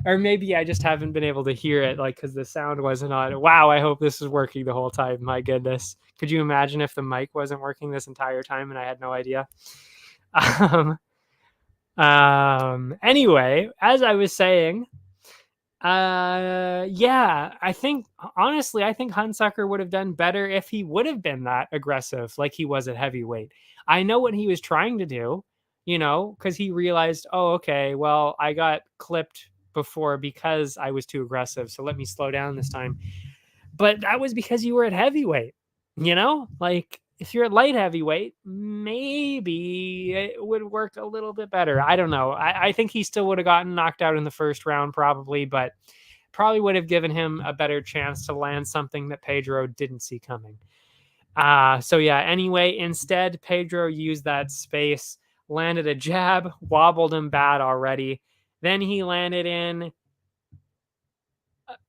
Or maybe I just haven't been able to hear it, like, because the sound wasn't on. Wow, I hope this is working the whole time. My goodness. Could you imagine if the mic wasn't working this entire time and I had no idea? Anyway, as I was saying, yeah, I think Hunsucker would have done better if he would have been that aggressive like he was at heavyweight. I know what he was trying to do, because he realized, oh, okay, well, I got clipped before because I was too aggressive, so let me slow down this time. But that was because you were at heavyweight, like, if you're at light heavyweight, maybe it would work a little bit better. I don't know. I think he still would have gotten knocked out in the first round probably, but probably would have given him a better chance to land something that Pedro didn't see coming. So yeah, anyway, instead, Pedro used that space, landed a jab, wobbled him bad already. Then he landed in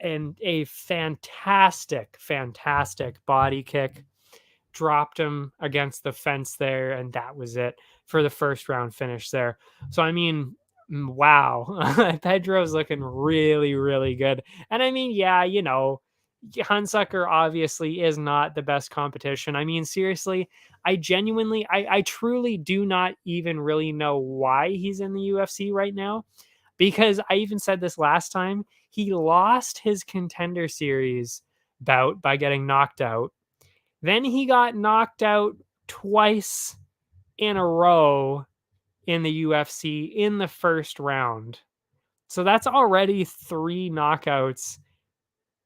a fantastic body kick, dropped him against the fence there, and that was it for the first round finish there. So, I mean, Wow. Pedro's looking really, really good. And I mean, yeah, Hunsucker obviously is not the best competition. I mean, seriously, I truly do not even really know why he's in the UFC right now. Because I even said this last time, he lost his Contender Series bout by getting knocked out. Then he got knocked out twice in a row in the UFC in the first round. So that's already 3 knockouts,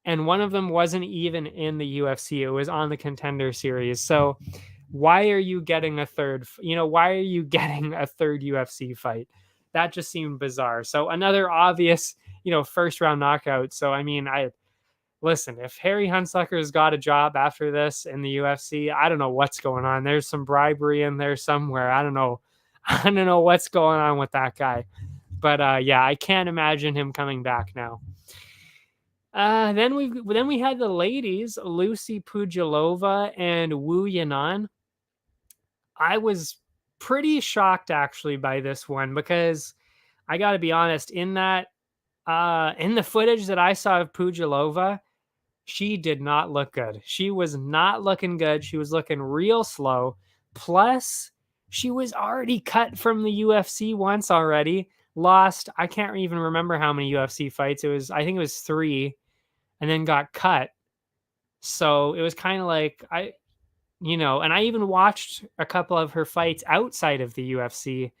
and one of them wasn't even in the UFC. It was on the Contender Series. So why are you getting a third, why are you getting a third UFC fight? That just seemed bizarre. So another obvious, first round knockout. So I mean, listen, if Harry Hunsucker's got a job after this in the UFC, I don't know what's going on. There's some bribery in there somewhere. I don't know. I don't know what's going on with that guy. But yeah, I can't imagine him coming back now. Then we had the ladies, Lucy Pudilova and Wu Yanan. I was pretty shocked actually by this one because I got to be honest, in the footage that I saw of Pudilova, she did not look good. She was not looking good. She was looking real slow. Plus, she was already cut from the UFC once already. Lost, I can't even remember how many UFC fights. I think it was 3, and then got cut. So it was kind of like and I even watched a couple of her fights outside of the UFC.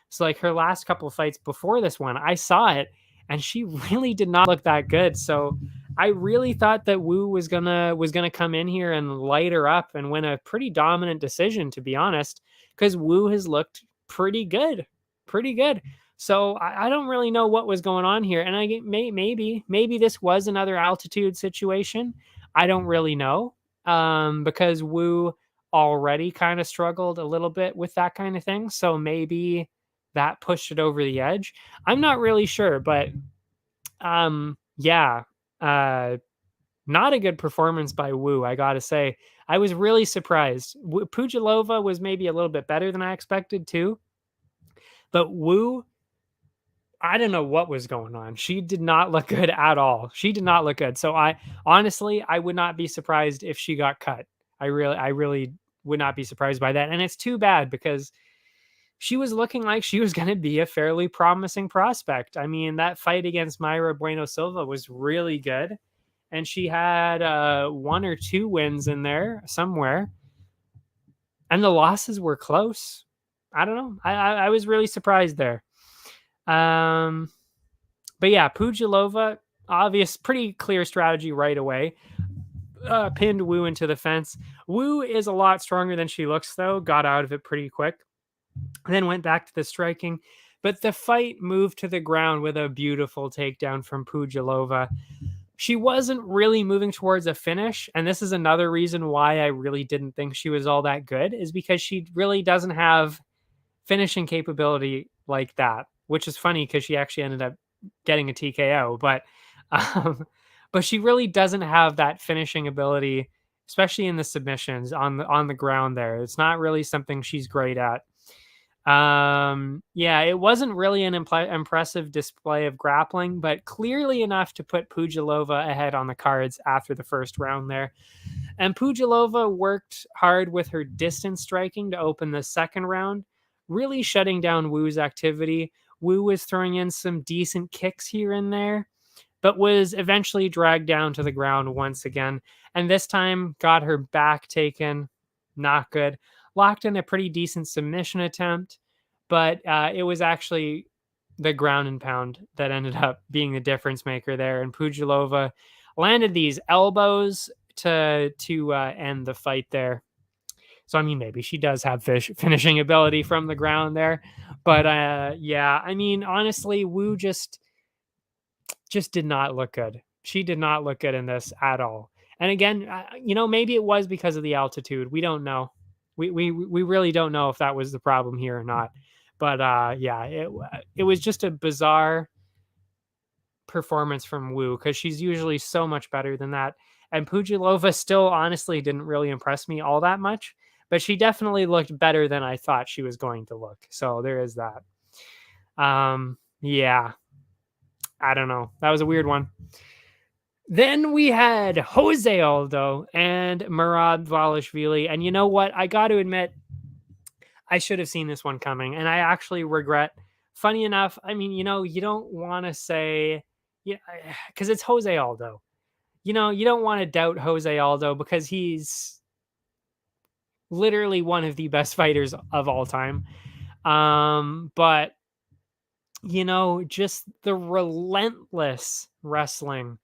So like her last couple of fights before this one, I saw it and she really did not look that good. So I really thought that Wu was gonna come in here and light her up and win a pretty dominant decision, to be honest, because Wu has looked pretty good, pretty good. So I don't really know what was going on here, and I get maybe this was another altitude situation. I don't really know, because Wu already kind of struggled a little bit with that kind of thing. So maybe that pushed it over the edge. I'm not really sure, but yeah, uh, not a good performance by Wu, I gotta say. I was really surprised. Pujilova was maybe a little bit better than I expected too, but Wu, I don't know what was going on. She did not look good at all. She did not look good. So I honestly, I would not be surprised if she got cut. I really would not be surprised by that. And it's too bad because she was looking like she was going to be a fairly promising prospect. I mean, that fight against Mayra Bueno Silva was really good. And she had 1 or 2 wins in there somewhere. And the losses were close. I don't know. I was really surprised there. But yeah, Pujilova, obvious, pretty clear strategy right away. Pinned Wu into the fence. Wu is a lot stronger than she looks, though. Got out of it pretty quick. Then went back to the striking. But the fight moved to the ground with a beautiful takedown from Pujilova. She wasn't really moving towards a finish. And this is another reason why I really didn't think she was all that good, is because she really doesn't have finishing capability like that, which is funny because she actually ended up getting a TKO, but she really doesn't have that finishing ability, especially in the submissions on the ground there. It's not really something she's great at. Yeah, it wasn't really an impressive display of grappling, but clearly enough to put Pujilova ahead on the cards after the first round there. And Pujilova worked hard with her distance striking to open the second round, really shutting down Wu's activity. Wu was throwing in some decent kicks here and there, but was eventually dragged down to the ground once again. And this time got her back taken. Not good. Locked in a pretty decent submission attempt, but it was actually the ground and pound that ended up being the difference maker there. And Pujilova landed these elbows to end the fight there. So, I mean, maybe she does have finishing ability from the ground there. But yeah, I mean, honestly, Wu just did not look good. She did not look good in this at all. And again, maybe it was because of the altitude. We don't know. We really don't know if that was the problem here or not. But yeah, it was just a bizarre performance from Wu because she's usually so much better than that. And Pujilova still honestly didn't really impress me all that much, but she definitely looked better than I thought she was going to look. So there is that. Yeah, I don't know. That was a weird one. Then we had Jose Aldo and Merab Dvalishvili. And you know what? I got to admit, I should have seen this one coming. And I actually regret. Funny enough, I mean, you don't want to say, yeah, because it's Jose Aldo. You don't want to doubt Jose Aldo because he's literally one of the best fighters of all time. But just the relentless wrestling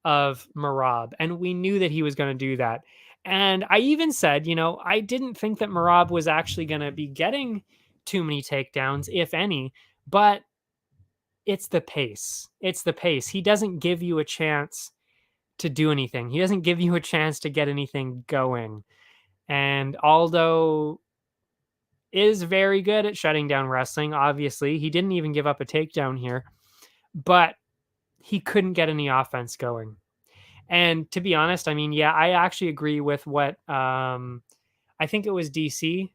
of Merab, and we knew that he was going to do that. And I even said, I didn't think that Merab was actually going to be getting too many takedowns, if any, but it's the pace. It's the pace. He doesn't give you a chance to do anything. He doesn't give you a chance to get anything going. And Aldo is very good at shutting down wrestling. Obviously, he didn't even give up a takedown here, but he couldn't get any offense going. And to be honest, I mean, yeah, I actually agree with what I think it was DC.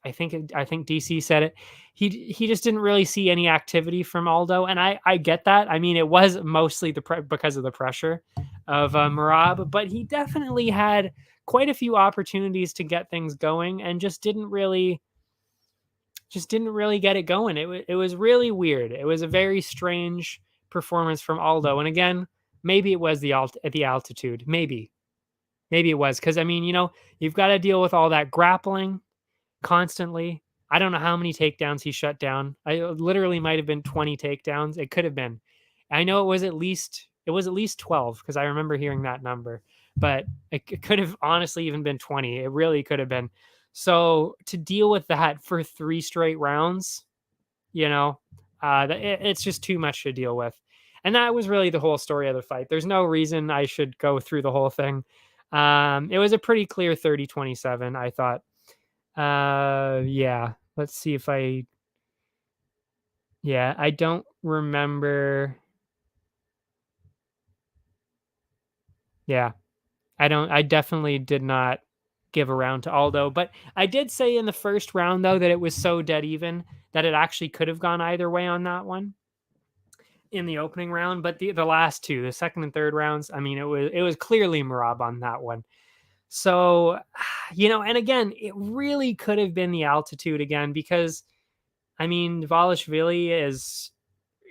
I think DC said it. He just didn't really see any activity from Aldo, and I get that. I mean, it was mostly because of the pressure of Merab, but he definitely had quite a few opportunities to get things going, and just didn't really get it going. It was really weird. It was a very strange performance from Aldo, and again, maybe it was the altitude. Maybe it was because I mean, you've got to deal with all that grappling constantly. I don't know how many takedowns he shut down. I literally might have been 20 takedowns. It could have been. I know it was at least 12 because I remember hearing that number, but it could have honestly even been 20. It really could have been. So to deal with that for 3 straight rounds, it's just too much to deal with. And that was really the whole story of the fight. There's no reason I should go through the whole thing. It was a pretty clear 30-27, I thought. Yeah. Let's see if I don't remember. Yeah. I definitely did not give a round to Aldo, but I did say in the first round though that it was so dead even that it actually could have gone either way on that one in the opening round, but the last two, the second and third rounds, I mean it was clearly Merab on that one. So, and again, it really could have been the altitude again because I mean, Dvalishvili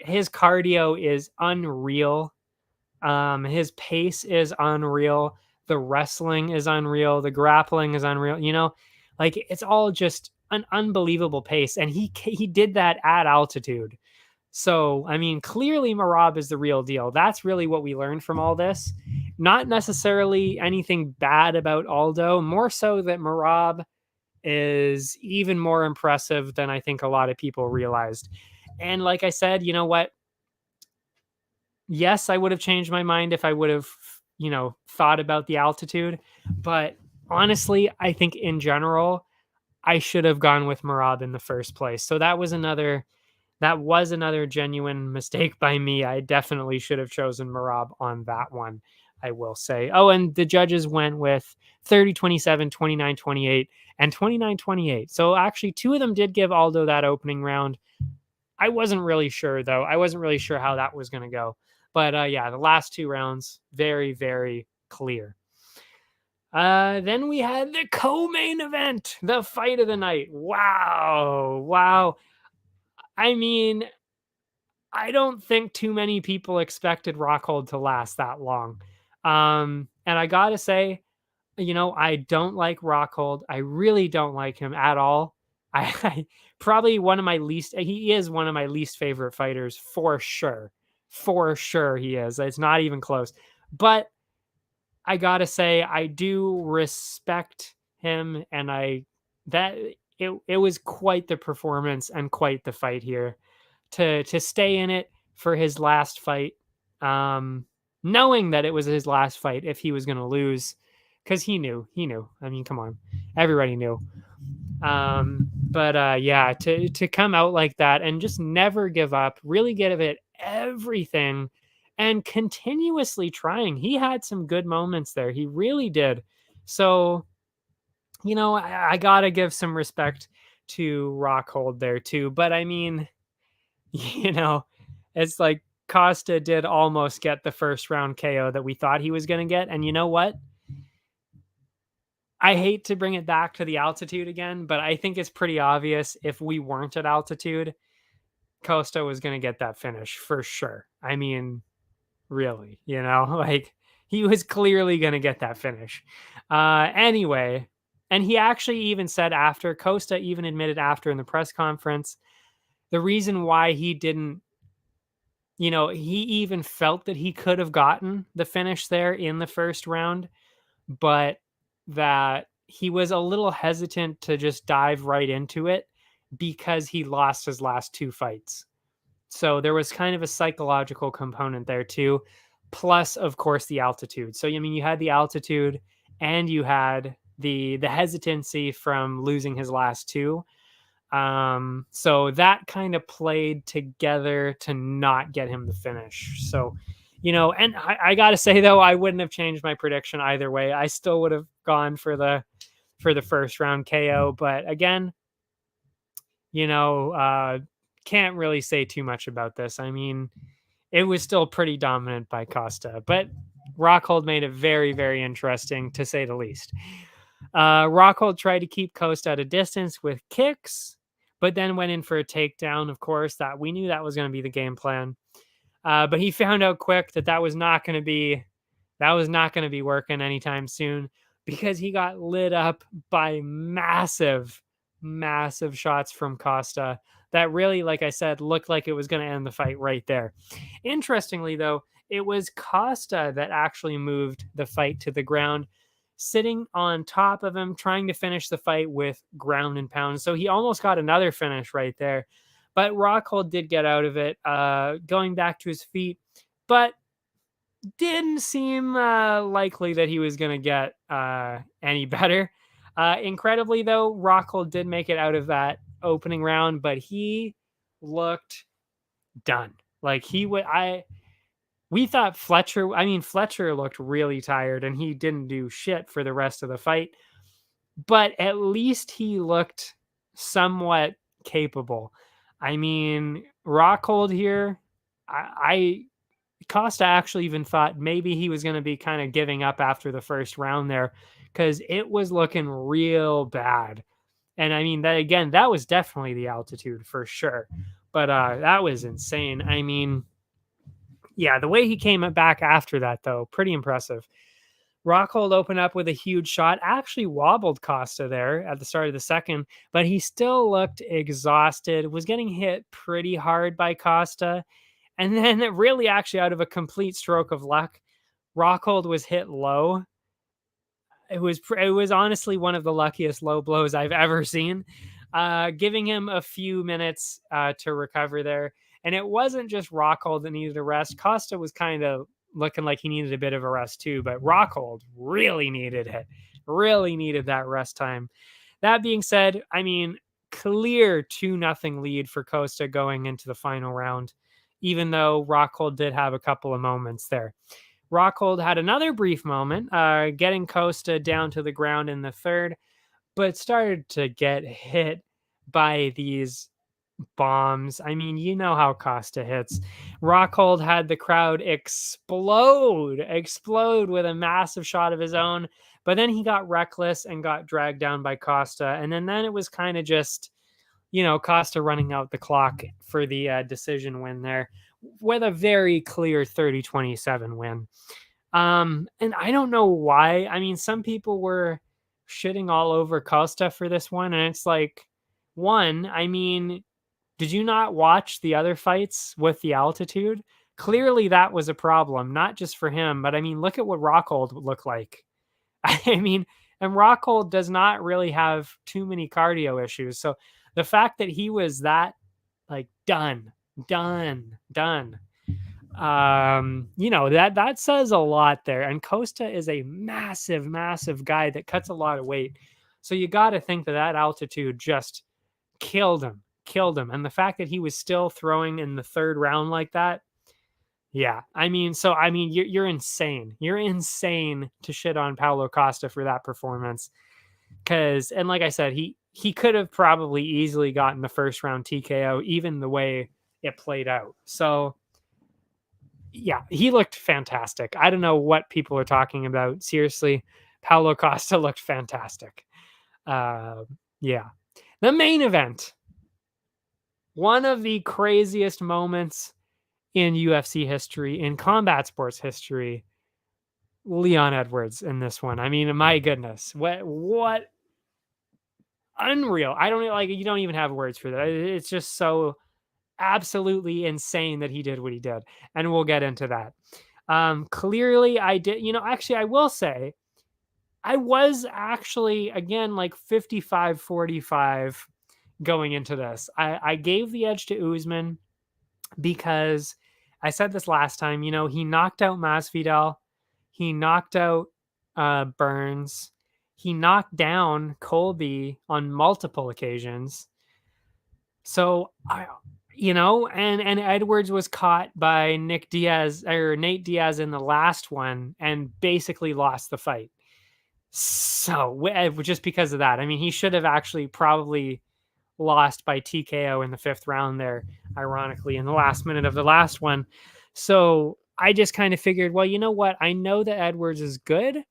his cardio is unreal. His pace is unreal. The wrestling is unreal. The grappling is unreal. Like it's all just an unbelievable pace, and he did that at altitude. So, I mean, clearly Merab is the real deal. That's really what we learned from all this. Not necessarily anything bad about Aldo, more so that Merab is even more impressive than I think a lot of people realized. And like I said, you know what? Yes, I would have changed my mind if I would have, thought about the altitude. But honestly, I think in general, I should have gone with Merab in the first place. So that was another genuine mistake by me. I definitely should have chosen Merab on that one, I will say. Oh, and the judges went with 30-27, 29-28, and 29-28. So actually, two of them did give Aldo that opening round. I wasn't really sure, though. I wasn't really sure how that was going to go. But yeah, the last two rounds, very, very clear. Then we had the co-main event, the fight of the night. Wow. Wow. I mean, I don't think too many people expected Rockhold to last that long. And I gotta say, I don't like Rockhold. I really don't like him at all. I probably he is one of my least favorite fighters for sure. For sure he is. It's not even close. But I gotta say, I do respect him, and it was quite the performance and quite the fight here to stay in it for his last fight, knowing that it was his last fight if he was going to lose, because he knew. I mean, come on, everybody knew. But yeah, to come out like that and just never give up, really give it everything, and continuously trying. He had some good moments there. He really did. So, I gotta give some respect to Rockhold there too. But I mean, you know, It's like Costa did almost get the first round KO that we thought he was going to get. And you know what? I hate to bring it back to the altitude again, but I think it's pretty obvious if we weren't at altitude, Costa was going to get that finish for sure. I mean, really, like he was clearly going to get that finish. Anyway, and he actually even said after, Costa even admitted after in the press conference, the reason why he didn't, he even felt that he could have gotten the finish there in the first round, but that he was a little hesitant to just dive right into it because he lost his last 2 fights. So there was kind of a psychological component there too. Plus, of course, the altitude. So, I mean, you had the altitude and you had the hesitancy from losing his last 2. So that kind of played together to not get him the finish. So, and I gotta say though, I wouldn't have changed my prediction either way. I still would have gone for the first round KO. But again, can't really say too much about this. I mean, it was still pretty dominant by Costa, but Rockhold made it very, very interesting to say the least. Rockhold tried to keep Costa at a distance with kicks, but then went in for a takedown. Of course, that we knew that was going to be the game plan. But he found out quick that was not going to be working anytime soon, because he got lit up by massive shots from Costa that really, like I said, looked like it was going to end the fight right there. Interestingly, though, it was Costa that actually moved the fight to the ground, sitting on top of him, trying to finish the fight with ground and pound. So he almost got another finish right there. But Rockhold did get out of it, going back to his feet, but didn't seem likely that he was going to get any better. Incredibly, though, Rockhold did make it out of that opening round, but he looked done. Like we thought Fletcher looked really tired and he didn't do shit for the rest of the fight, but at least he looked somewhat capable. I mean, Rockhold here, Costa actually even thought maybe he was going to be kind of giving up after the first round there, because it was looking real bad. And I mean, that was definitely the altitude for sure. But that was insane. I mean, yeah, the way he came back after that, though, pretty impressive. Rockhold opened up with a huge shot, actually wobbled Costa there at the start of the second, but he still looked exhausted, was getting hit pretty hard by Costa. And then really actually out of a complete stroke of luck, Rockhold was hit low. It was honestly one of the luckiest low blows I've ever seen, giving him a few minutes to recover there. And it wasn't just Rockhold that needed a rest. Costa was kind of looking like he needed a bit of a rest too, but Rockhold really needed that rest time. That being said, I mean, clear 2-0 lead for Costa going into the final round, even though Rockhold did have a couple of moments there. Rockhold had another brief moment, getting Costa down to the ground in the third, but started to get hit by these bombs. I mean, you know how Costa hits. Rockhold had the crowd explode with a massive shot of his own, but then he got reckless and got dragged down by Costa. And then it was kind of just, Costa running out the clock for the decision win there with a very clear 30-27 win. And I don't know why. I mean, some people were shitting all over Costa for this one, and it's like, one, I mean, did you not watch the other fights with the altitude? Clearly that was a problem, not just for him, but I mean, look at what Rockhold looked like. I mean, and Rockhold does not really have too many cardio issues. So the fact that he was that like done, that says a lot there. And Costa is a massive guy that cuts a lot of weight. So you got to think that altitude just killed him. And the fact that he was still throwing in the third round like that. Yeah. I mean, you're insane. You're insane to shit on Paulo Costa for that performance. And like I said, he could have probably easily gotten the first round TKO, even the way it played out. So yeah, he looked fantastic. I don't know what people are talking about. Seriously, Paulo Costa looked fantastic. Uh, yeah. The main event, one of the craziest moments in UFC history, in combat sports history, Leon Edwards in this one. I mean, my goodness, what unreal. I don't like, you don't even have words for that. It's just so absolutely insane that he did what he did. And we'll get into that. Clearly I did, actually I will say I was actually again like 55-45 going into this. I gave the edge to Usman because I said this last time, he knocked out Masvidal, he knocked out Burns, he knocked down Colby on multiple occasions. So and Edwards was caught by Nate Diaz in the last one and basically lost the fight. So just because of that, I mean, he should have actually probably lost by TKO in the 5th round there, ironically, in the last minute of the last one. So I just kind of figured, well, you know what? I know that Edwards is good,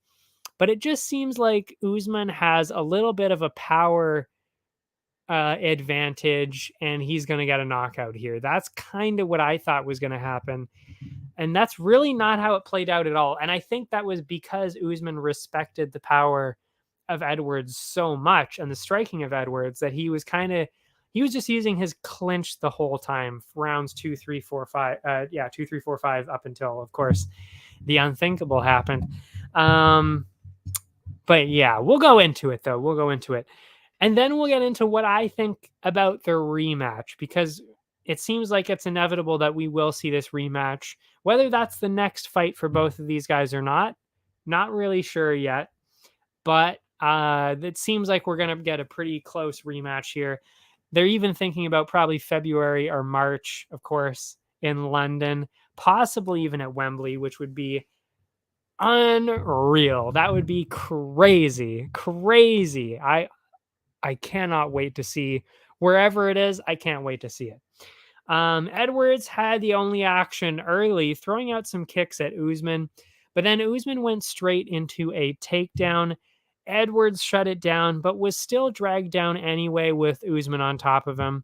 but it just seems like Usman has a little bit of a power advantage, and he's going to get a knockout here. That's kind of what I thought was going to happen. And that's really not how it played out at all. And I think that was because Usman respected the power of Edwards so much and the striking of Edwards that he was just using his clinch the whole time, rounds 2, 3, 4, 5. 2, 3, 4, 5 up until, of course, the unthinkable happened. But yeah, we'll go into it though. We'll go into it. And then we'll get into what I think about the rematch, because it seems like it's inevitable that we will see this rematch. Whether that's the next fight for both of these guys or not really sure yet. But it seems like we're going to get a pretty close rematch here. They're even thinking about probably February or March, of course, in London, possibly even at Wembley, which would be unreal. That would be crazy. I cannot wait to see wherever it is. I can't wait to see it. Edwards had the only action early, throwing out some kicks at Usman, but then Usman went straight into a takedown. Edwards shut it down, but was still dragged down anyway with Usman on top of him.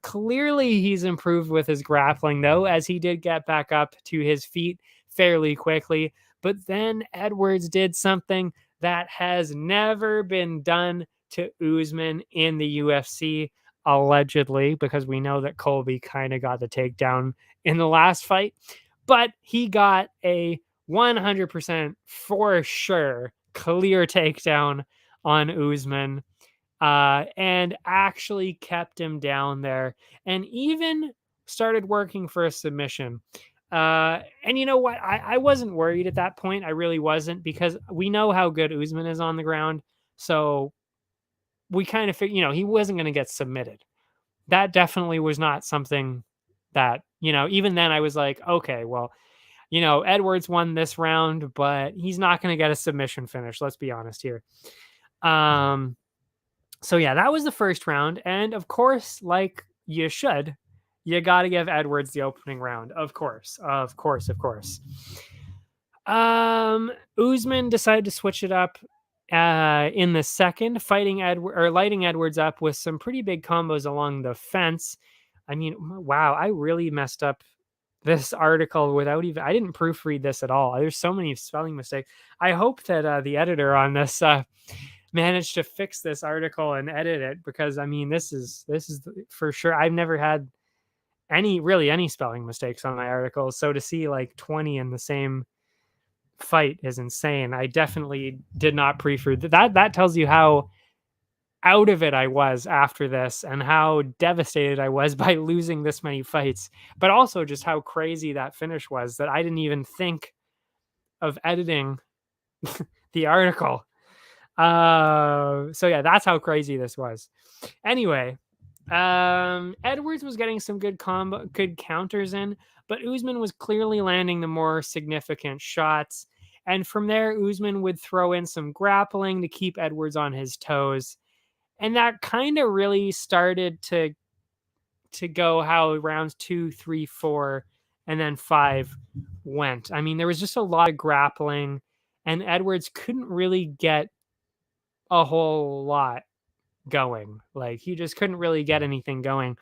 Clearly he's improved with his grappling though, as he did get back up to his feet fairly quickly. But then Edwards did something that has never been done to Usman in the UFC, allegedly, because we know that Colby kind of got the takedown in the last fight, but he got a 100% for sure clear takedown on Usman, and actually kept him down there and even started working for a submission. And you know what? I wasn't worried at that point. I really wasn't, because we know how good Usman is on the ground. So we kind of figured, he wasn't going to get submitted. That definitely was not something that, even then I was like, okay, well, Edwards won this round, but he's not going to get a submission finish. Let's be honest here. So yeah, that was the first round. And of course, like you should, you got to give Edwards the opening round. Of course. Usman decided to switch it up in the second, lighting Edwards up with some pretty big combos along the fence. I mean, wow, I really messed up this article I didn't proofread this at all. There's so many spelling mistakes. I hope that the editor on this managed to fix this article and edit it, because I mean, this is for sure. I've never had any spelling mistakes on my articles. So to see like 20 in the same fight is insane. I definitely did not proofread that. That tells you how out of it I was after this, and how devastated I was by losing this many fights, but also just how crazy that finish was, that I didn't even think of editing the article. So yeah, that's how crazy this was. Anyway, Edwards was getting some good counters in, but Usman was clearly landing the more significant shots. And from there, Usman would throw in some grappling to keep Edwards on his toes. And that kind of really started to go how rounds 2, 3, 4 and then 5 went. I mean, there was just a lot of grappling, and Edwards couldn't really get a whole lot going. Like, he just couldn't really get anything going.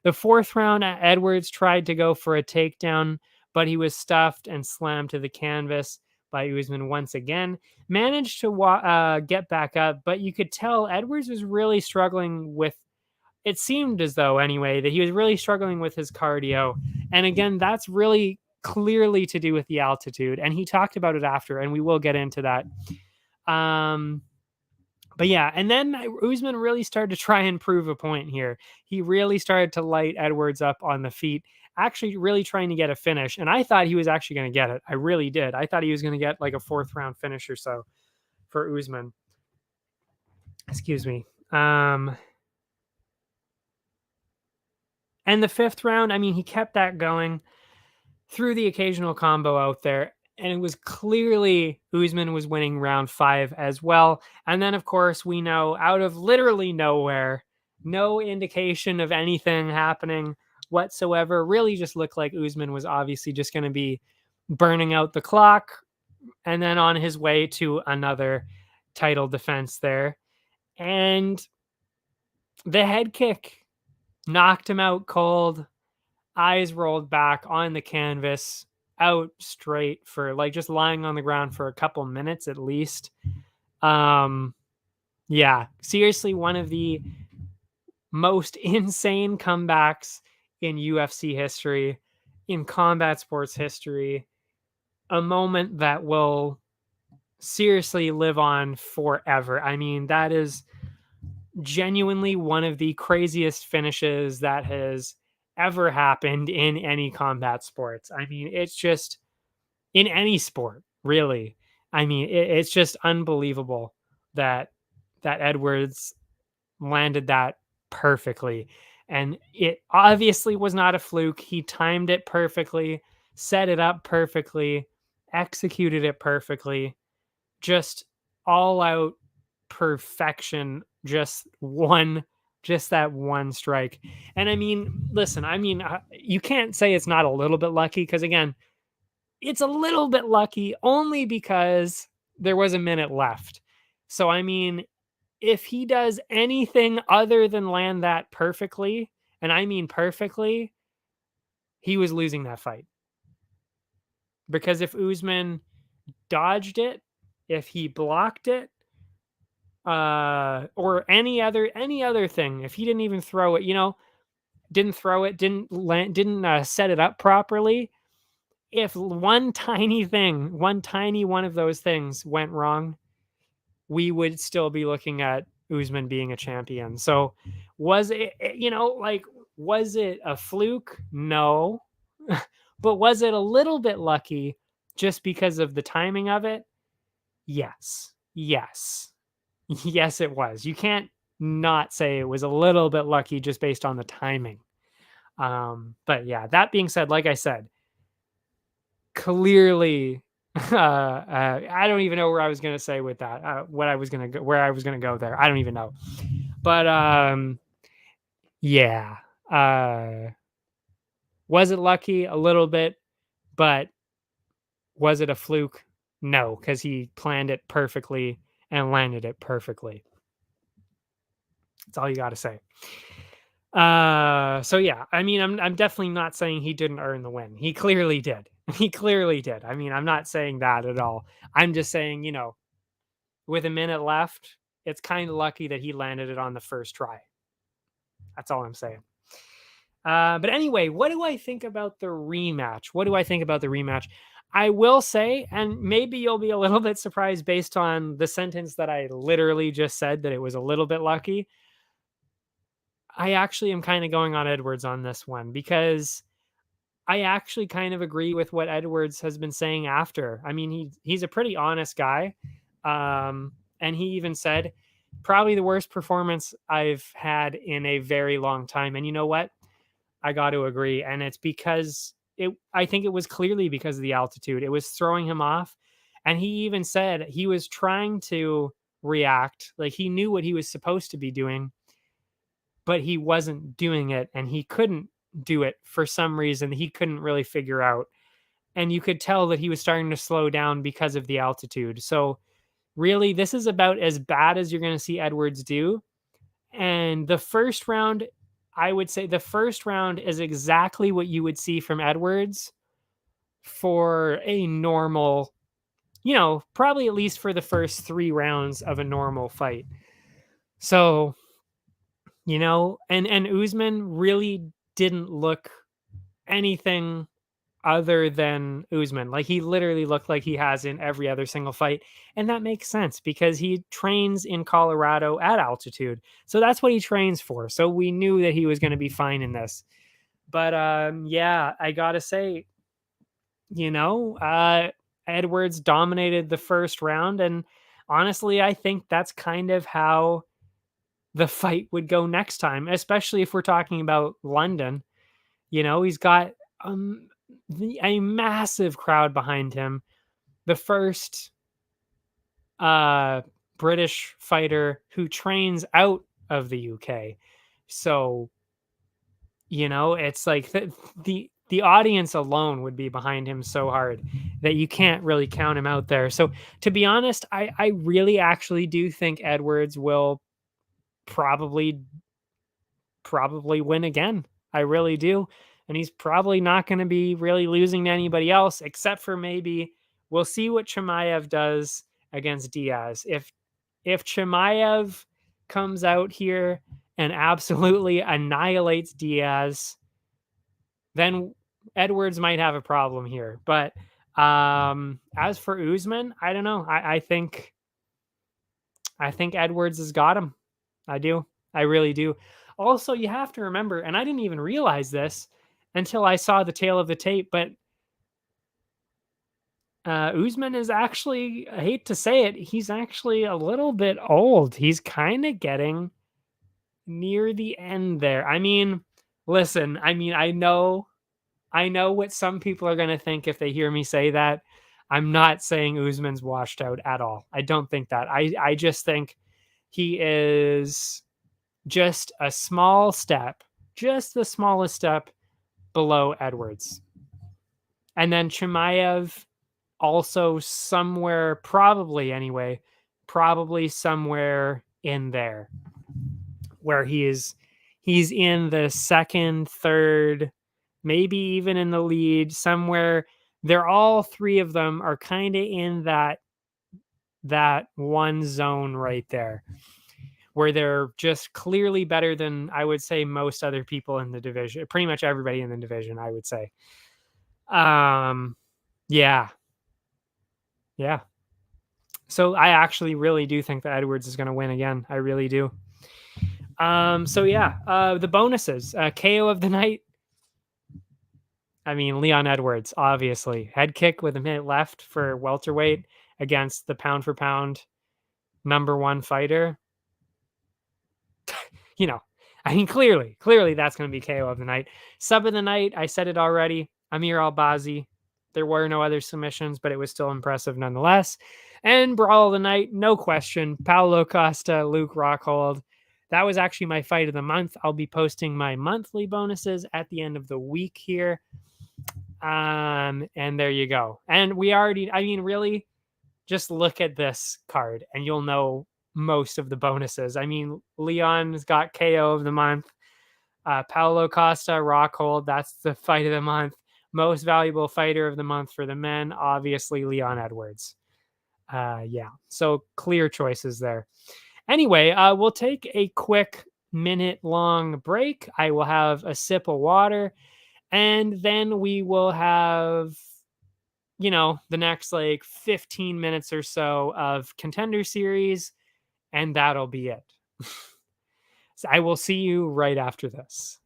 The 4th round, Edwards tried to go for a takedown, but he was stuffed and slammed to the canvas by Usman once again. Managed to get back up, but you could tell Edwards was really struggling with, it seemed as though anyway, that he was really struggling with his cardio. And again, that's really clearly to do with the altitude. And he talked about it after, and we will get into that. But yeah, and then Usman really started to try and prove a point here. He really started to light Edwards up on the feet, actually really trying to get a finish. And I thought he was actually going to get it. I really did. I thought he was going to get like a 4th round finish or so for Usman. Excuse me. And the 5th round, I mean, he kept that going, threw the occasional combo out there, and it was clearly Usman was winning round 5 as well. And then, of course, we know out of literally nowhere, no indication of anything happening whatsoever, really just looked like Usman was obviously just going to be burning out the clock and then on his way to another title defense there. And the head kick knocked him out cold, eyes rolled back on the canvas, out straight for like just lying on the ground for a couple minutes at least. Yeah, seriously, one of the most insane comebacks in UFC history, in combat sports history, a moment that will seriously live on forever. I mean, that is genuinely one of the craziest finishes that has ever happened in any combat sports. I mean, it's just in any sport, really. I mean, it's just unbelievable that Edwards landed that perfectly. And it obviously was not a fluke. He timed it perfectly, set it up perfectly, executed it perfectly. Just all out perfection, just that one strike. And I mean, listen, I mean, you can't say it's not a little bit lucky, because again, it's a little bit lucky only because there was a minute left. So I mean, if he does anything other than land that perfectly, and I mean perfectly, he was losing that fight. Because if Usman dodged it, if he blocked it, or any other thing, if he didn't even throw it, didn't throw it, didn't set it up properly, if one tiny one of those things went wrong, we would still be looking at Usman being a champion. So was it, was it a fluke? No. But was it a little bit lucky just because of the timing of it? Yes. Yes, it was. You can't not say it was a little bit lucky just based on the timing. But yeah, that being said, like I said, clearly, I don't even know where I was going to say with that, where I was going to go there. I don't even know. But yeah, was it lucky? A little bit, but was it a fluke? No, because he planned it perfectly and landed it perfectly. That's all you got to say. So yeah, I mean, I'm definitely not saying he didn't earn the win. He clearly did. He clearly did. I mean, I'm not saying that at all. I'm just saying, with a minute left, it's kind of lucky that he landed it on the first try. That's all I'm saying. But anyway, what do I think about the rematch? I will say, and maybe you'll be a little bit surprised based on the sentence that I literally just said, that it was a little bit lucky. I actually am kind of going on Edwards on this one, because I actually kind of agree with what Edwards has been saying after. I mean, he's a pretty honest guy. And he even said, probably the worst performance I've had in a very long time. And you know what? I got to agree. And it's because I think it was clearly because of the altitude. It was throwing him off. And he even said he was trying to react. Like, he knew what he was supposed to be doing, but he wasn't doing it, and he couldn't do it for some reason he couldn't really figure out. And you could tell that he was starting to slow down because of the altitude. So really, this is about as bad as you're going to see Edwards do. And the first round, I would say the first round is exactly what you would see from Edwards for a normal, probably at least for the first 3 rounds of a normal fight. So, and Usman really didn't look anything other than Usman. Like, he literally looked like he has in every other single fight. And that makes sense because he trains in Colorado at altitude. So that's what he trains for. So we knew that he was going to be fine in this. But yeah, I got to say, Edwards dominated the first round. And honestly, I think that's kind of how the fight would go next time, especially if we're talking about London. He's got a massive crowd behind him. The first British fighter who trains out of the UK. So, it's like the audience alone would be behind him so hard that you can't really count him out there. So to be honest, I really actually do think Edwards will probably win again. I really do. And he's probably not going to be really losing to anybody else, except for maybe we'll see what Chimaev does against Diaz. If Chimaev comes out here and absolutely annihilates Diaz, then Edwards might have a problem here. But as for Usman, I don't know. I think Edwards has got him. I do. I really do. Also, you have to remember, and I didn't even realize this until I saw the tail of the tape, but Usman is actually, I hate to say it, he's actually a little bit old. He's kind of getting near the end there. I mean, listen, I know what some people are going to think if they hear me say that. I'm not saying Usman's washed out at all. I don't think that. I just think he is just a small step, just the smallest step below Edwards. And then Chimaev also somewhere, probably somewhere in there where he's in the second, third, maybe even in the lead somewhere. They're all 3 of them are kind of in that one zone right there where they're just clearly better than, I would say, most other people in the division, pretty much everybody in the division, I would say. Yeah. So I actually really do think that Edwards is going to win again. I really do. So yeah, the bonuses, KO of the night. I mean, Leon Edwards, obviously. Head kick with a minute left for welterweight against the pound for pound #1 fighter. Clearly that's going to be KO of the night. Sub of the night, I said it already, Amir Albazi. There were no other submissions, but it was still impressive nonetheless. And brawl of the night, no question, Paulo Costa, Luke Rockhold. That was actually my fight of the month. I'll be posting my monthly bonuses at the end of the week here. And there you go. And we already, really, just look at this card and you'll know most of the bonuses. Leon's got KO of the month. Paulo Costa, Rockhold, that's the fight of the month. Most valuable fighter of the month for the men, obviously Leon Edwards. Yeah, so clear choices there. Anyway, we'll take a quick minute-long break. I will have a sip of water, and then we will have, the next 15 minutes or so of Contender Series, and that'll be it. So I will see you right after this.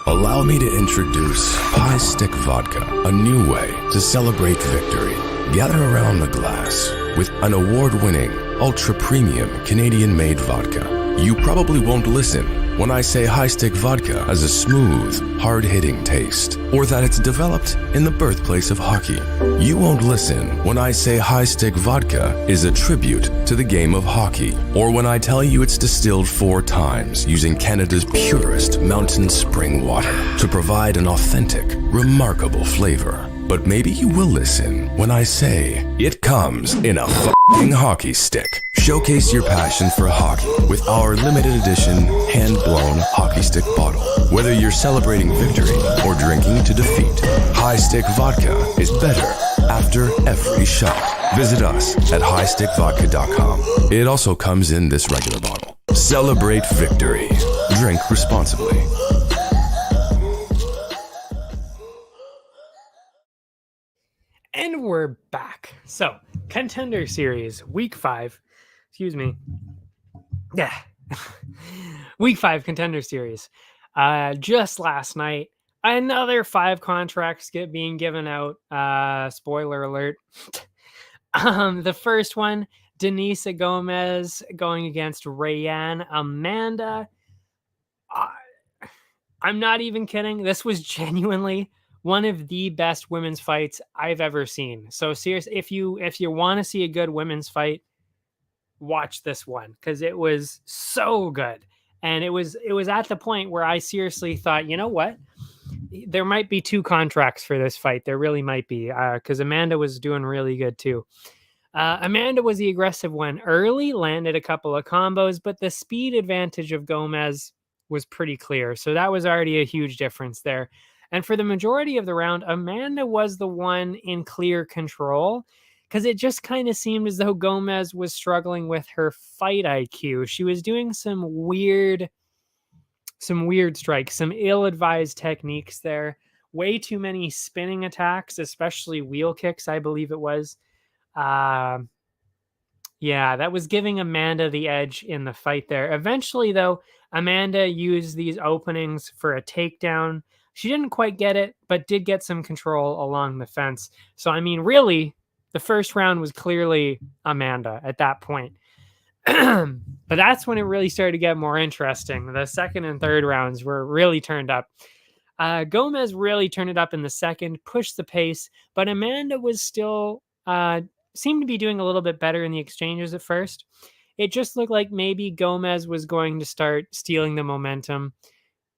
Allow me to introduce Pie Stick Vodka, a new way to celebrate victory. Gather around the glass with an award-winning, ultra-premium Canadian-made vodka. You probably won't listen when I say high stick vodka has a smooth, hard-hitting taste, or that it's developed in the birthplace of hockey. You won't listen when I say high stick vodka is a tribute to the game of hockey, or when I tell you it's distilled 4 times using Canada's purest mountain spring water to provide an authentic, remarkable flavor. But maybe you will listen when I say it comes in a f***ing hockey stick. Showcase your passion for hockey with our limited edition hand-blown hockey stick bottle. Whether you're celebrating victory or drinking to defeat, High Stick Vodka is better after every shot. Visit us at highstickvodka.com. It also comes in this regular bottle. Celebrate victory. Drink responsibly. And we're back. So, Contender Series, Week 5. Excuse me. Yeah. Week 5 Contender Series. Just last night, another 5 contracts being given out. Spoiler alert. The first one, Denise Gomes going against Rayanne Amanda. I'm not even kidding. This was genuinely one of the best women's fights I've ever seen. So seriously, if you want to see a good women's fight, watch this one because it was so good. And it was at the point where I seriously thought, you know what? There might be 2 contracts for this fight. There really might be, because Amanda was doing really good too. Amanda was the aggressive one early, landed a couple of combos, but the speed advantage of Gomes was pretty clear. So that was already a huge difference there. And for the majority of the round, Amanda was the one in clear control because it just kind of seemed as though Gomes was struggling with her fight IQ. She was doing some weird strikes, some ill-advised techniques there. Way too many spinning attacks, especially wheel kicks, I believe it was. Yeah, that was giving Amanda the edge in the fight there. Eventually, though, Amanda used these openings for a takedown. She didn't quite get it, but did get some control along the fence. So, I mean, really, the first round was clearly Amanda at that point. But that's when it really started to get more interesting. The second and third rounds were really turned up. Gomes really turned it up in the second, pushed the pace, but Amanda was still seemed to be doing a little bit better in the exchanges at first. It just looked like maybe Gomes was going to start stealing the momentum.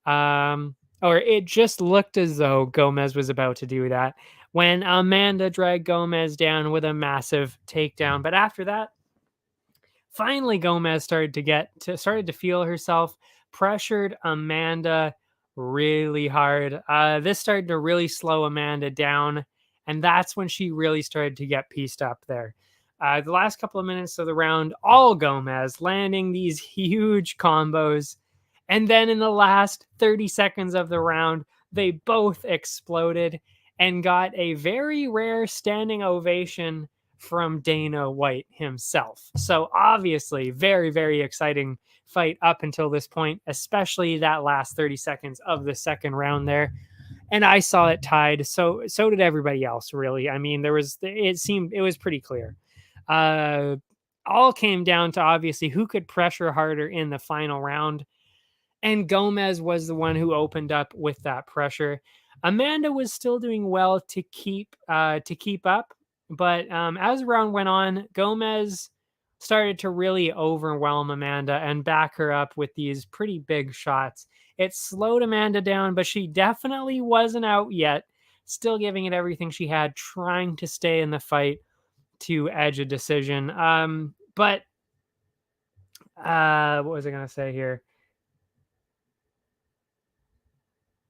Or it just looked as though Gomes was about to do that when Amanda dragged Gomes down with a massive takedown. But after that, finally Gomes started to feel herself, pressured Amanda really hard. This started to really slow Amanda down, and that's when she really started to get pieced up there. The last couple of minutes of the round, all Gomes landing these huge combos. And then in the last 30 seconds of the round, they both exploded and got a very rare standing ovation from Dana White himself. So obviously, very, very exciting fight up until this point, especially that last 30 seconds of the second round there. And I saw it tied. So did everybody else, really. I mean, it was pretty clear. All came down to obviously who could pressure harder in the final round. And Gomes was the one who opened up with that pressure. Amanda was still doing well to keep up, but as the round went on, Gomes started to really overwhelm Amanda and back her up with these pretty big shots. It slowed Amanda down, but she definitely wasn't out yet. Still giving it everything she had, trying to stay in the fight to edge a decision. But what was I going to say here?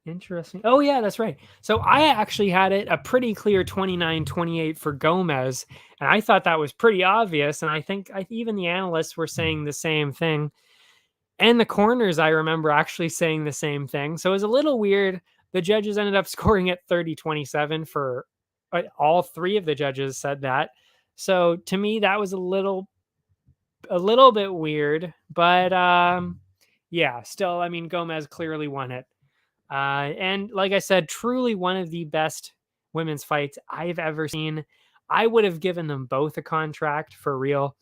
Interesting. Oh, yeah, that's right. So I actually had it a pretty clear 29-28 for Gomes, and I thought that was pretty obvious, and I think even the analysts were saying the same thing. And the corners, I remember actually saying the same thing. So it was a little weird. The judges ended up scoring at 30-27 for all 3 of the judges said that. So to me, that was a little bit weird, but yeah, still, I mean, Gomes clearly won it. And like I said, truly one of the best women's fights I've ever seen. I would have given them both a contract for real.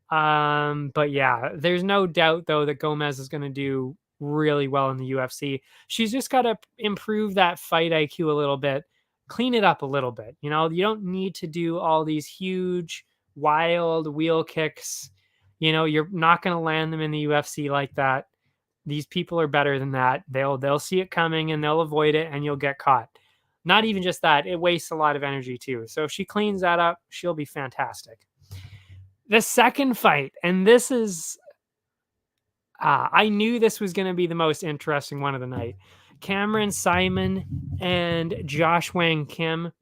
But yeah, there's no doubt though that Gomes is going to do really well in the UFC. She's just got to improve that fight IQ a little bit, clean it up a little bit. You know, you don't need to do all these huge, wild wheel kicks. You know, you're not going to land them in the UFC like that. These people are better than that. They'll see it coming and they'll avoid it and you'll get caught. Not even just that, it wastes a lot of energy too. So if she cleans that up, she'll be fantastic. The second fight, and this is, I knew this was going to be the most interesting one of the night. Cameron Saaiman and Josh Wang Kim.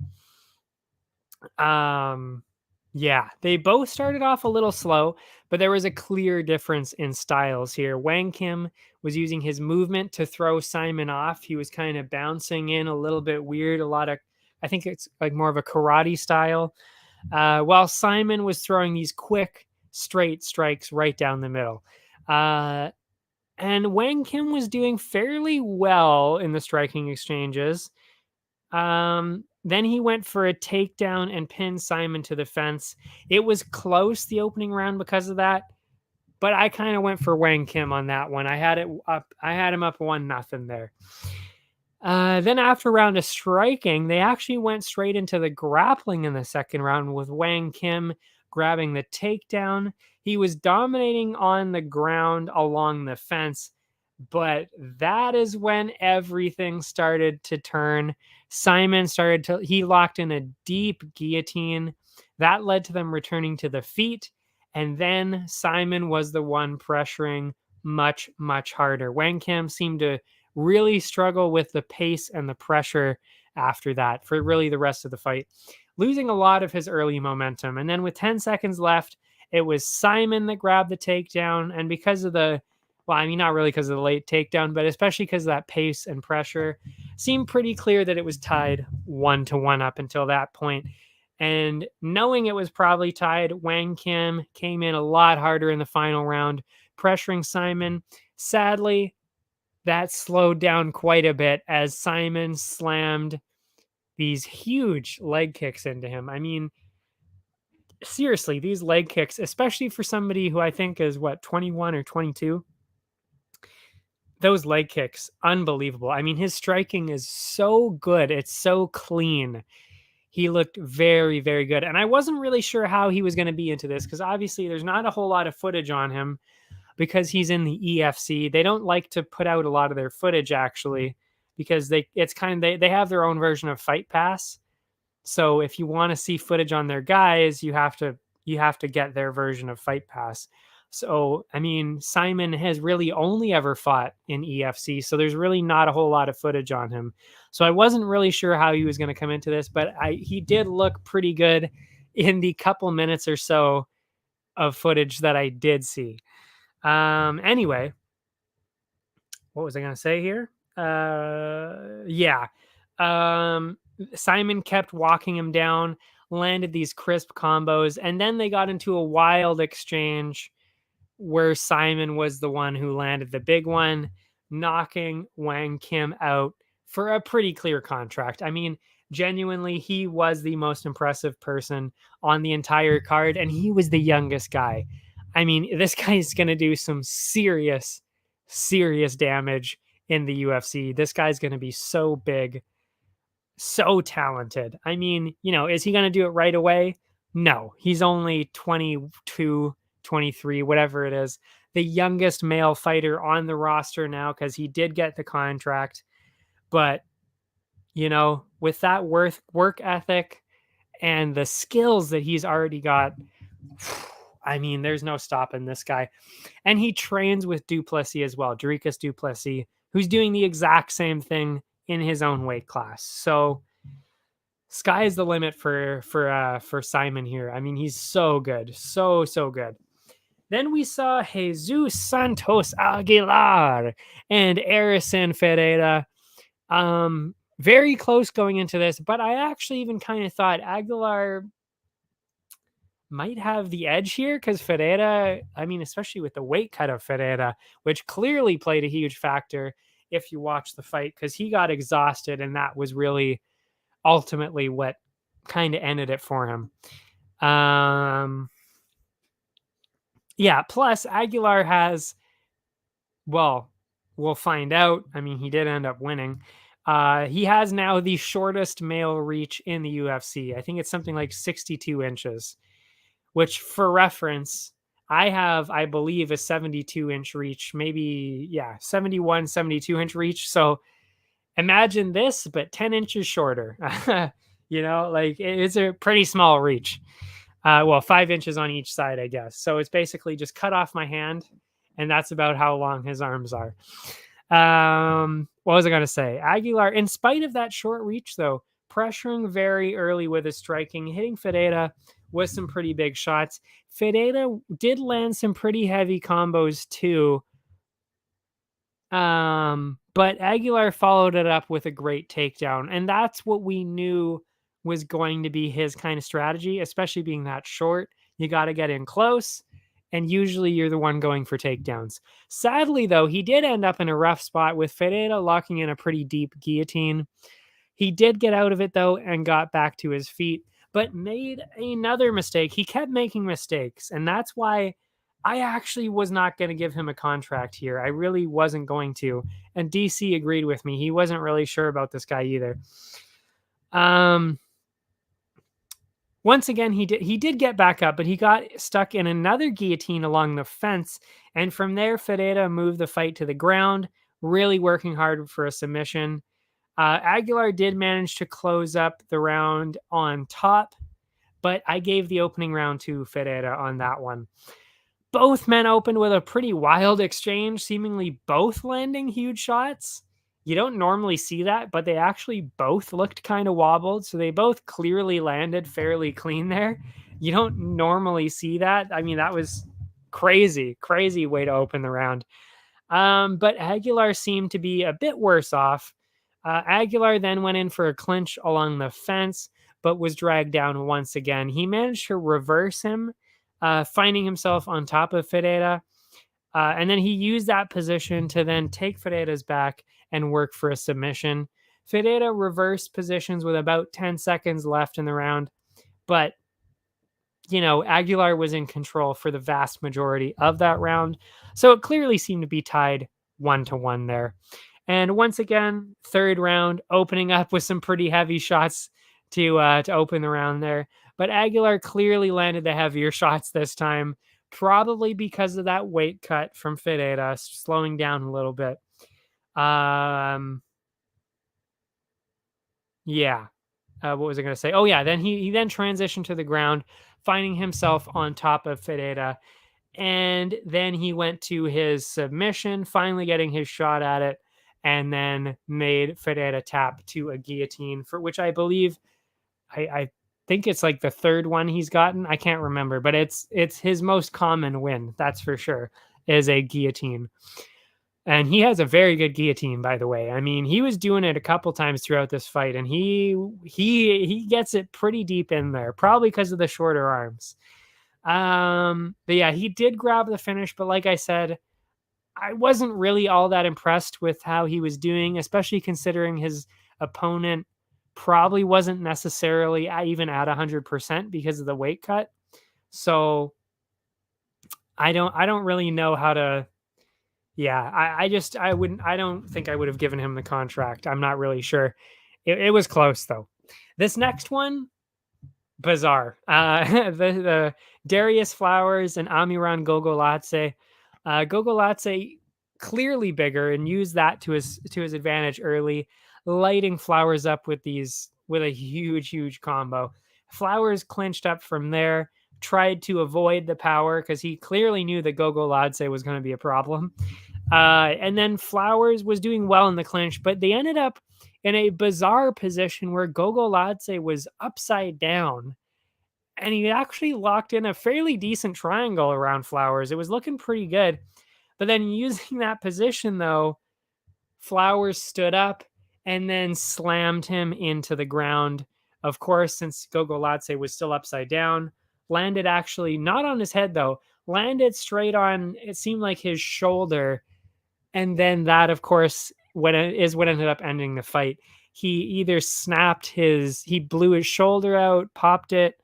Yeah, they both started off a little slow, but there was a clear difference in styles here. Wang Kim was using his movement to throw Saaiman off. He was kind of bouncing in a little bit weird, I think it's like more of a karate style, while Saaiman was throwing these quick, straight strikes right down the middle. And Wang Kim was doing fairly well in the striking exchanges. Then he went for a takedown and pinned Saaiman to the fence. It was close the opening round because of that, but I kind of went for Wang Kim on that one. I had him up 1-0 there. Then after a round of striking, they actually went straight into the grappling in the second round with Wang Kim grabbing the takedown. He was dominating on the ground along the fence, but that is when everything started to turn. Saaiman he locked in a deep guillotine. That led to them returning to the feet. And then Saaiman was the one pressuring much, much harder. Wang Kim seemed to really struggle with the pace and the pressure after that for really the rest of the fight, losing a lot of his early momentum. And then with 10 seconds left, it was Saaiman that grabbed the takedown. And because of not really because of the late takedown, but especially because of that pace and pressure, seemed pretty clear that it was tied 1-1 up until that point. And knowing it was probably tied, Wang Kim came in a lot harder in the final round, pressuring Saaiman. Sadly, that slowed down quite a bit as Saaiman slammed these huge leg kicks into him. I mean, seriously, these leg kicks, especially for somebody who I think is 21 or 22, those leg kicks, unbelievable. I mean, his striking is so good. It's so clean. He looked very, very good. And I wasn't really sure how he was going to be into this because obviously there's not a whole lot of footage on him because he's in the EFC. They don't like to put out a lot of their footage actually because they have their own version of Fight Pass. So if you want to see footage on their guys, you have to get their version of Fight Pass. So, I mean, Saaiman has really only ever fought in EFC, so there's really not a whole lot of footage on him. So I wasn't really sure how he was going to come into this, but he did look pretty good in the couple minutes or so of footage that I did see. Anyway, what was I going to say here? Saaiman kept walking him down, landed these crisp combos, and then they got into a wild exchange where Saaiman was the one who landed the big one, knocking Wang Kim out for a pretty clear contract. I mean, genuinely, he was the most impressive person on the entire card, and he was the youngest guy. I mean, this guy is going to do some serious, serious damage in the UFC. This guy's going to be so big, so talented. I mean, is he going to do it right away? No, he's only 22, 23, whatever it is, the youngest male fighter on the roster now because he did get the contract. But, with that work ethic and the skills that he's already got, I mean, there's no stopping this guy. And he trains with Duplessis as well, Darrius Duplessis, who's doing the exact same thing in his own weight class. So sky is the limit for Saaiman here. I mean, he's so good. So good. Then we saw Jesus Santos Aguilar and Erison Ferreira. Very close going into this, but I actually even kind of thought Aguilar might have the edge here because Ferreira, I mean, especially with the weight cut of Ferreira, which clearly played a huge factor if you watch the fight because he got exhausted and that was really ultimately what kind of ended it for him. Plus Aguilar has, We'll find out. I mean, he did end up winning. He has now the shortest male reach in the UFC. I think it's something like 62 inches, which for reference, I have, I believe, a 72-inch reach, maybe, yeah, 71, 72-inch reach. So imagine this, but 10 inches shorter. Like it's a pretty small reach. Well, 5 inches on each side, I guess. So it's basically just cut off my hand, and that's about how long his arms are. What was I going to say? Aguilar, in spite of that short reach, though, pressuring very early with his striking, hitting Ferreira with some pretty big shots. Ferreira did land some pretty heavy combos too. But Aguilar followed it up with a great takedown, and that's what we knew was going to be his kind of strategy, especially being that short. You got to get in close, and usually you're the one going for takedowns. Sadly, though, he did end up in a rough spot with Ferreira locking in a pretty deep guillotine. He did get out of it, though, and got back to his feet, but made another mistake. He kept making mistakes, and that's why I actually was not going to give him a contract here. I really wasn't going to. And DC agreed with me. He wasn't really sure about this guy either. Once again, he did get back up, but he got stuck in another guillotine along the fence. And from there, Ferreira moved the fight to the ground, really working hard for a submission. Aguilar did manage to close up the round on top, but I gave the opening round to Ferreira on that one. Both men opened with a pretty wild exchange, seemingly both landing huge shots. You don't normally see that, but they actually both looked kind of wobbled, so they both clearly landed fairly clean there. You don't normally see that. I mean, that was crazy way to open the round. But Aguilar seemed to be a bit worse off. Aguilar then went in for a clinch along the fence, but was dragged down once again. He managed to reverse him, finding himself on top of Ferreira. And then he used that position to then take Ferreira's back and work for a submission. Ferreira reversed positions with about 10 seconds left in the round, but Aguilar was in control for the vast majority of that round. So it clearly seemed to be tied 1-1 there. And once again, third round, opening up with some pretty heavy shots to open the round there. But Aguilar clearly landed the heavier shots this time, probably because of that weight cut from Ferreira, slowing down a little bit. Yeah. What was I going to say? Oh, yeah. Then he then transitioned to the ground, finding himself on top of Ferreira. And then he went to his submission, finally getting his shot at it, and then made Ferreira tap to a guillotine, for which I believe, I think it's like the third one he's gotten. I can't remember, but it's his most common win, that's for sure, is a guillotine. And he has a very good guillotine, by the way. I mean, he was doing it a couple times throughout this fight, and he gets it pretty deep in there, probably because of the shorter arms. But yeah, he did grab the finish, but like I said, I wasn't really all that impressed with how he was doing, especially considering his opponent probably wasn't necessarily even at 100% because of the weight cut. So I don't really know how to. Yeah, I don't think I would have given him the contract. I'm not really sure. It was close though. This next one, bizarre. The Darrius Flowers and Amiran Gogolatse. Gogolatse clearly bigger and used that to his advantage early, lighting Flowers up with a huge combo. Flowers clinched up from there, tried to avoid the power because he clearly knew that Gogolatse was going to be a problem. And then Flowers was doing well in the clinch, but they ended up in a bizarre position where Gogolatse was upside down, and he actually locked in a fairly decent triangle around Flowers. It was looking pretty good. But then using that position, though, Flowers stood up and then slammed him into the ground. Of course, since Gogolatse was still upside down, landed actually not on his head, though, landed straight on, it seemed like his shoulder. And then that, of course, what ended up ending the fight. He either he blew his shoulder out, popped it,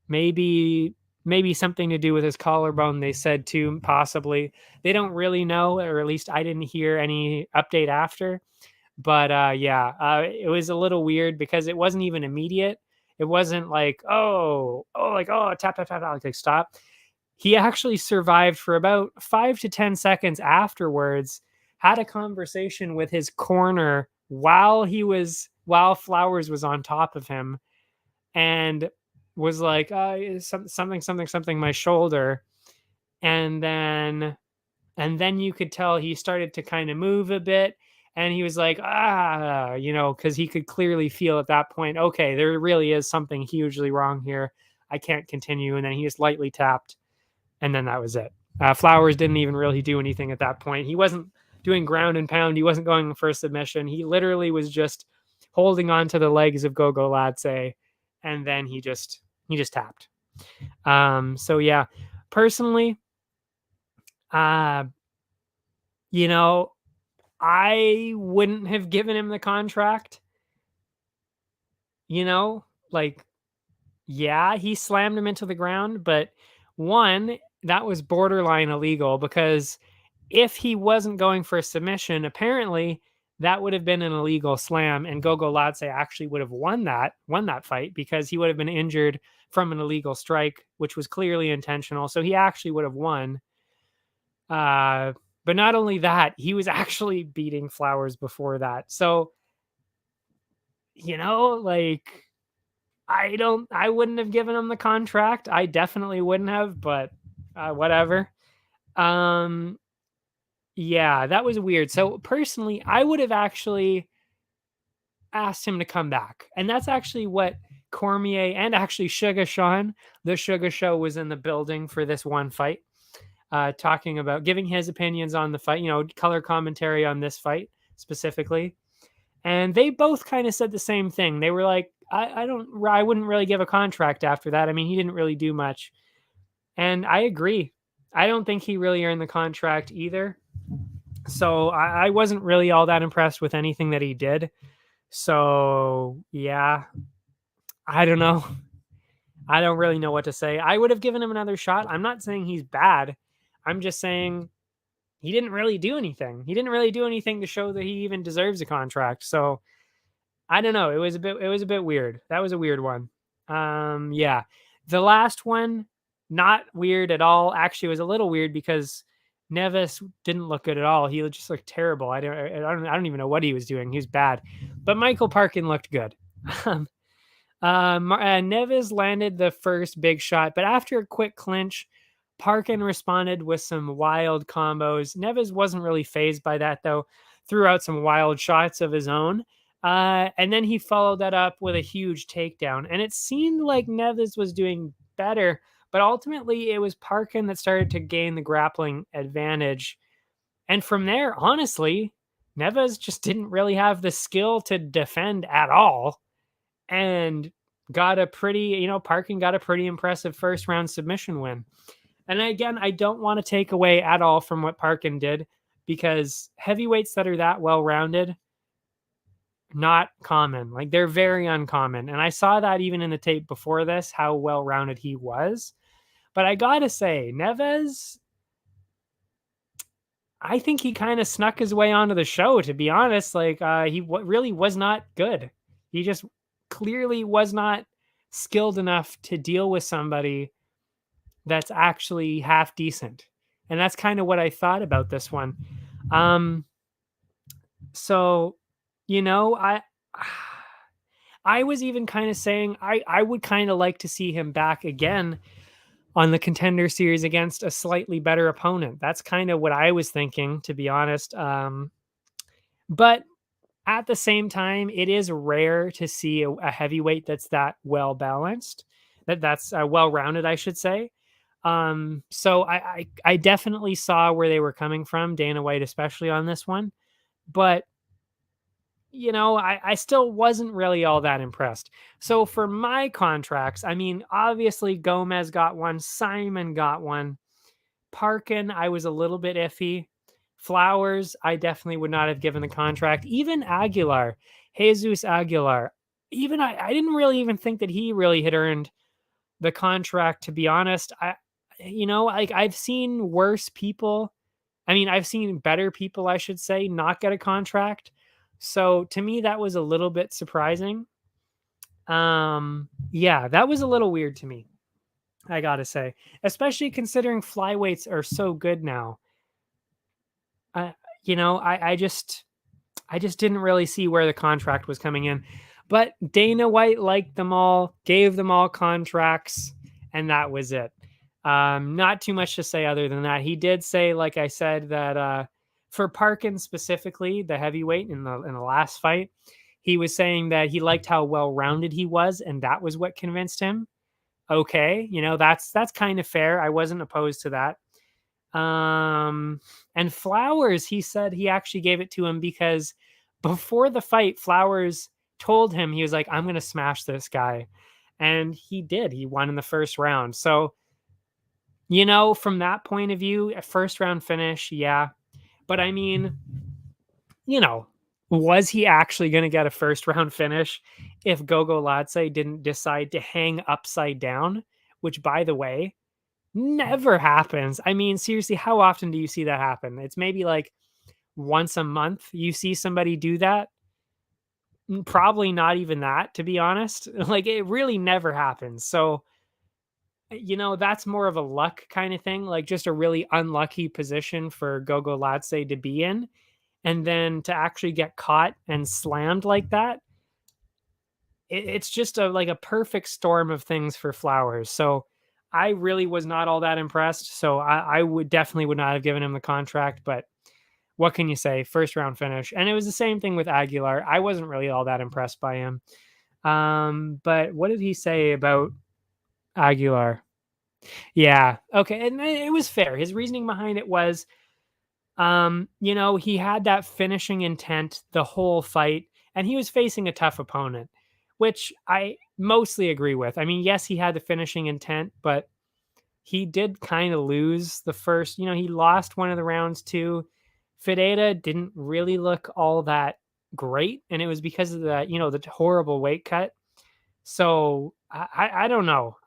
maybe Maybe something to do with his collarbone, they said too, possibly. They don't really know, or at least I didn't hear any update after. But it was a little weird because it wasn't even immediate. It wasn't like, tap, tap, tap, like stop. He actually survived for about 5 to 10 seconds afterwards, had a conversation with his corner while Flowers was on top of him, and was like, something, my shoulder. And then you could tell he started to kind of move a bit, and he was like, because he could clearly feel at that point, okay, there really is something hugely wrong here. I can't continue. And then he just lightly tapped, and then that was it. Flowers didn't even really do anything at that point. He wasn't doing ground and pound. He wasn't going for a submission. He literally was just holding on to the legs of Gogo Latse, and then he just tapped. So yeah, personally, I wouldn't have given him the contract. He slammed him into the ground, but one, that was borderline illegal, because if he wasn't going for a submission, apparently that would have been an illegal slam, and Gogo Latse actually would have won that fight, because he would have been injured from an illegal strike, which was clearly intentional. So he actually would have won. But not only that, he was actually beating Flowers before that. So, I wouldn't have given him the contract. I definitely wouldn't have, but whatever. Yeah, that was weird. So personally, I would have actually asked him to come back. And that's actually what Cormier and actually Sugar Sean, the Sugar Show, was in the building for this one fight, talking about giving his opinions on the fight, color commentary on this fight specifically. And they both kind of said the same thing. They were like, I wouldn't really give a contract after that. I mean, he didn't really do much. And I agree. I don't think he really earned the contract either. So I wasn't really all that impressed with anything that he did. So yeah, I don't know. I don't really know what to say. I would have given him another shot. I'm not saying he's bad. I'm just saying he didn't really do anything. He didn't really do anything to show that he even deserves a contract. So I don't know. It was a bit weird. That was a weird one. Yeah. The last one, not weird at all. Actually, it was a little weird because Neves didn't look good at all. He just looked terrible. I don't even know what he was doing. He was bad. But Michael Parkin looked good. Neves landed the first big shot, but after a quick clinch, Parkin responded with some wild combos. Neves wasn't really fazed by that, though. Threw out some wild shots of his own. And then he followed that up with a huge takedown. And it seemed like Neves was doing better, but ultimately it was Parkin that started to gain the grappling advantage. And from there, honestly, Neves just didn't really have the skill to defend at all. And got a pretty, Parkin got a pretty impressive first round submission win. And again, I don't want to take away at all from what Parkin did, because heavyweights that are that well-rounded, not common. Like, they're very uncommon. And I saw that even in the tape before this, how well-rounded he was. But I gotta say, Neves, I think he kind of snuck his way onto the show, to be honest. Like, he really was not good. He just clearly was not skilled enough to deal with somebody that's actually half decent. And that's kind of what I thought about this one. So, I was even kind of saying I would kind of like to see him back again on the Contender series against a slightly better opponent. That's kind of what I was thinking, to be honest. But at the same time, it is rare to see a heavyweight that's that well balanced, that's well rounded, I should say. So I definitely saw where they were coming from, Dana White especially, on this one. But I still wasn't really all that impressed. So for my contracts, I mean, obviously Gomez got one, Saaiman got one, Parkin, I was a little bit iffy. Flowers, I definitely would not have given the contract. Even Aguilar, Jesus Aguilar, even I didn't really even think that he really had earned the contract, to be honest. Like I've seen worse people. I mean, I've seen better people, I should say, not get a contract. So to me, that was a little bit surprising. Yeah, that was a little weird to me, I gotta say, especially considering flyweights are so good now. I, I just didn't really see where the contract was coming in. But Dana White liked them all, gave them all contracts, and that was it. Not too much to say other than that. He did say, like I said, that for Parkin specifically, the heavyweight in the last fight, he was saying that he liked how well rounded he was, and that was what convinced him. Okay, that's kind of fair. I wasn't opposed to that. And Flowers, he said he actually gave it to him because before the fight, Flowers told him, he was like, I'm going to smash this guy. And he did. He won in the first round. So, from that point of view, a first round finish, yeah. But I mean, was he actually going to get a first round finish if Gogo Latse didn't decide to hang upside down, which, by the way, never happens. I mean, seriously, how often do you see that happen? It's maybe like once a month you see somebody do that. Probably not even that, to be honest. Like, it really never happens. So, that's more of a luck kind of thing, like just a really unlucky position for Gogo Latse to be in. And then to actually get caught and slammed like that, it's just like a perfect storm of things for Flowers. So I really was not all that impressed. So I would definitely not have given him the contract, but what can you say? First round finish. And it was the same thing with Aguilar. I wasn't really all that impressed by him. But what did he say about Aguilar? Yeah. Okay. And it was fair. His reasoning behind it was, he had that finishing intent the whole fight, and he was facing a tough opponent, which I mostly agree with. I mean, yes, he had the finishing intent, but he did kind of lose the first, he lost one of the rounds too. Ferreira didn't really look all that great, and it was because of the horrible weight cut. So I don't know.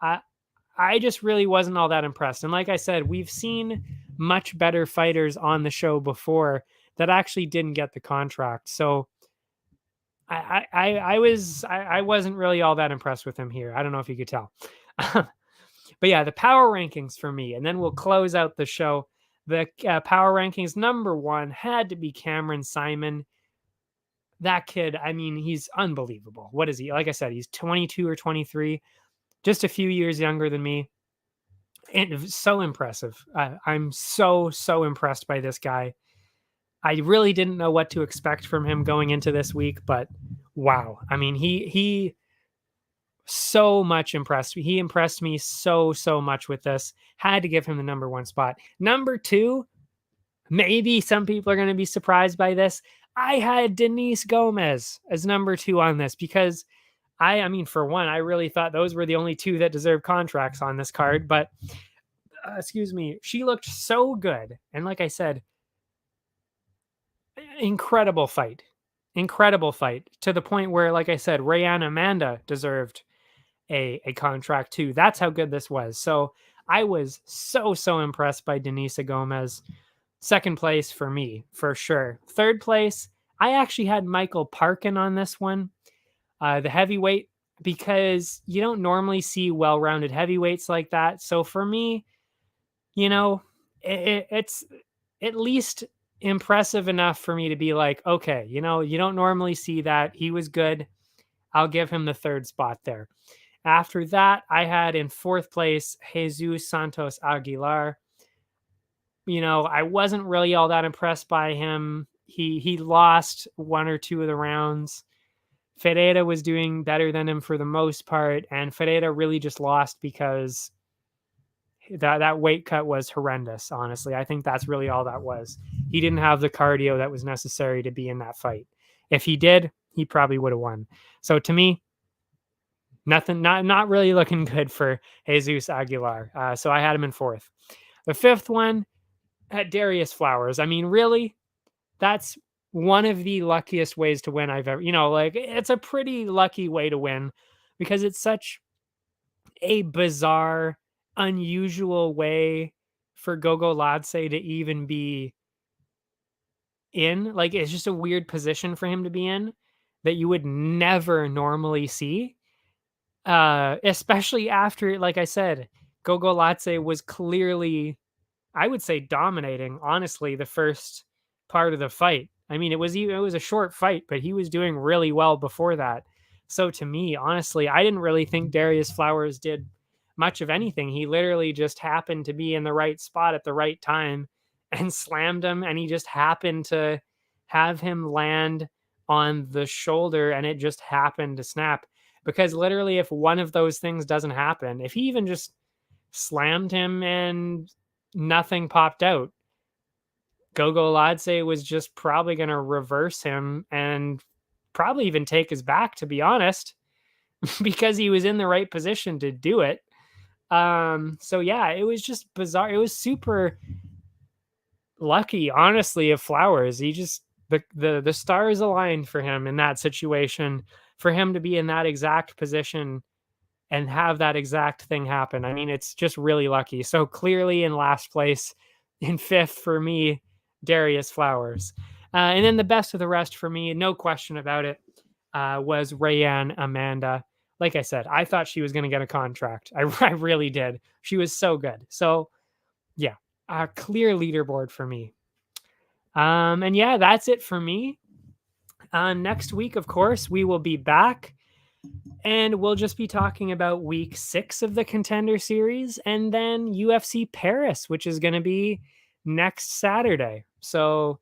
I just really wasn't all that impressed. And like I said, we've seen much better fighters on the show before that actually didn't get the contract. So I wasn't really all that impressed with him here. I don't know if you could tell. But yeah, the power rankings for me, and then we'll close out the show. The power rankings, number one had to be Cameron Saaiman. That kid, I mean, he's unbelievable. What is he? Like I said, he's 22 or 23, just a few years younger than me. And so impressive. I'm so impressed by this guy. I really didn't know what to expect from him going into this week, but wow. I mean, he so much impressed me. He impressed me so much with this. Had to give him the number one spot. Number two, maybe some people are going to be surprised by this. I had Denise Gomes as number two on this because I mean, for one, I really thought those were the only two that deserved contracts on this card, but excuse me, she looked so good. And like I said, incredible fight to the point where, like I said, Rayanne Amanda deserved a contract too. That's how good this was. So I was so impressed by Denise Gomes. Second place for me, for sure. Third place, I actually had Michael Parkin on this one, the heavyweight, because you don't normally see well-rounded heavyweights like that. So for me, it's at least impressive enough for me to be like, okay, you don't normally see that. He was good. I'll give him the third spot there. After that, I had in fourth place, Jesus Santos Aguilar. I wasn't really all that impressed by him. He lost one or two of the rounds. Ferreira was doing better than him for the most part, and Ferreira really just lost because that weight cut was horrendous, honestly. I think that's really all that was. He didn't have the cardio that was necessary to be in that fight. If he did, he probably would have won. So to me, not really looking good for Jesus Aguilar. So I had him in fourth. The fifth one at Darrius Flowers. I mean, really, that's one of the luckiest ways to win I've ever, it's a pretty lucky way to win because it's such a bizarre, unusual way for Gogoladze to even be in. Like, it's just a weird position for him to be in that you would never normally see. Especially after, like I said, Gogoladze was clearly, I would say, dominating, honestly, the first part of the fight. I mean, it was a short fight, but he was doing really well before that. So to me, honestly, I didn't really think Darrius Flowers did much of anything. He literally just happened to be in the right spot at the right time and slammed him, and he just happened to have him land on the shoulder, and it just happened to snap. Because literally, if one of those things doesn't happen, if he even just slammed him and nothing popped out, Gogoladze was just probably going to reverse him and probably even take his back, to be honest, because he was in the right position to do it. So yeah, it was just bizarre. It was super lucky, honestly, of Flowers. He just, the stars aligned for him in that situation, for him to be in that exact position and have that exact thing happen. I mean, it's just really lucky. So clearly in last place, in fifth for me, Darrius Flowers. And then the best of the rest for me, no question about it, was Rayanne Amanda. Like I said, I thought she was going to get a contract. I really did. She was so good. So yeah, a clear leaderboard for me. And yeah, that's it for me. Next week, of course, we will be back. And we'll just be talking about week 6 of the Contender series and then UFC Paris, which is going to be next Saturday. So,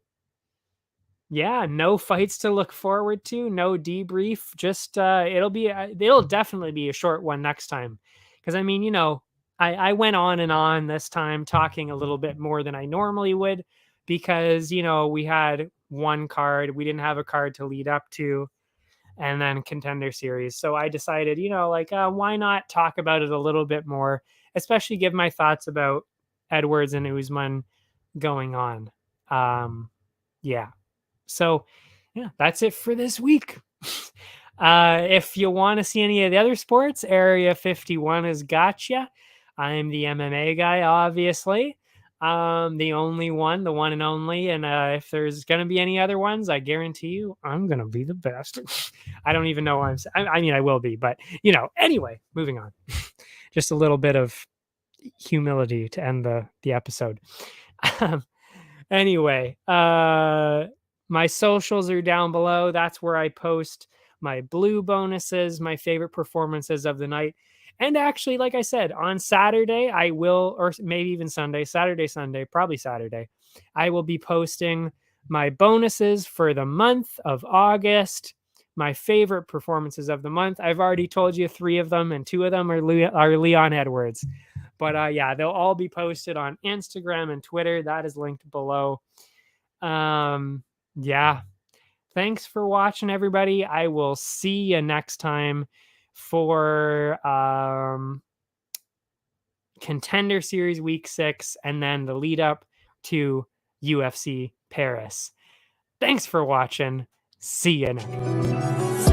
yeah, no fights to look forward to, no debrief. Just it'll definitely be a short one next time. Because, I mean, I went on and on this time talking a little bit more than I normally would because, we had one card. We didn't have a card to lead up to. And then Contender series. So I decided, why not talk about it a little bit more, especially give my thoughts about Edwards and Usman going on. Yeah. So yeah, that's it for this week. If you want to see any of the other sports, Area 51 has got you. I'm the MMA guy, obviously. The only one, the one and only. And if there's going to be any other ones, I guarantee you I'm going to be the best. I don't even know why I mean, I will be, but anyway, moving on. Just a little bit of humility to end the episode. Anyway, my socials are down below. That's where I post my BLÜ bonuses, my favorite performances of the night. And actually, like I said, on Saturday, I will, or maybe even Sunday, Sunday, probably Saturday, I will be posting my bonuses for the month of August, my favorite performances of the month. I've already told you 3 of them, and 2 of them are Leon Edwards. But yeah, they'll all be posted on Instagram and Twitter. That is linked below. Yeah. Thanks for watching, everybody. I will see you next time for Contender Series Week 6 and then the lead up to UFC Paris. Thanks for watching. See you next time.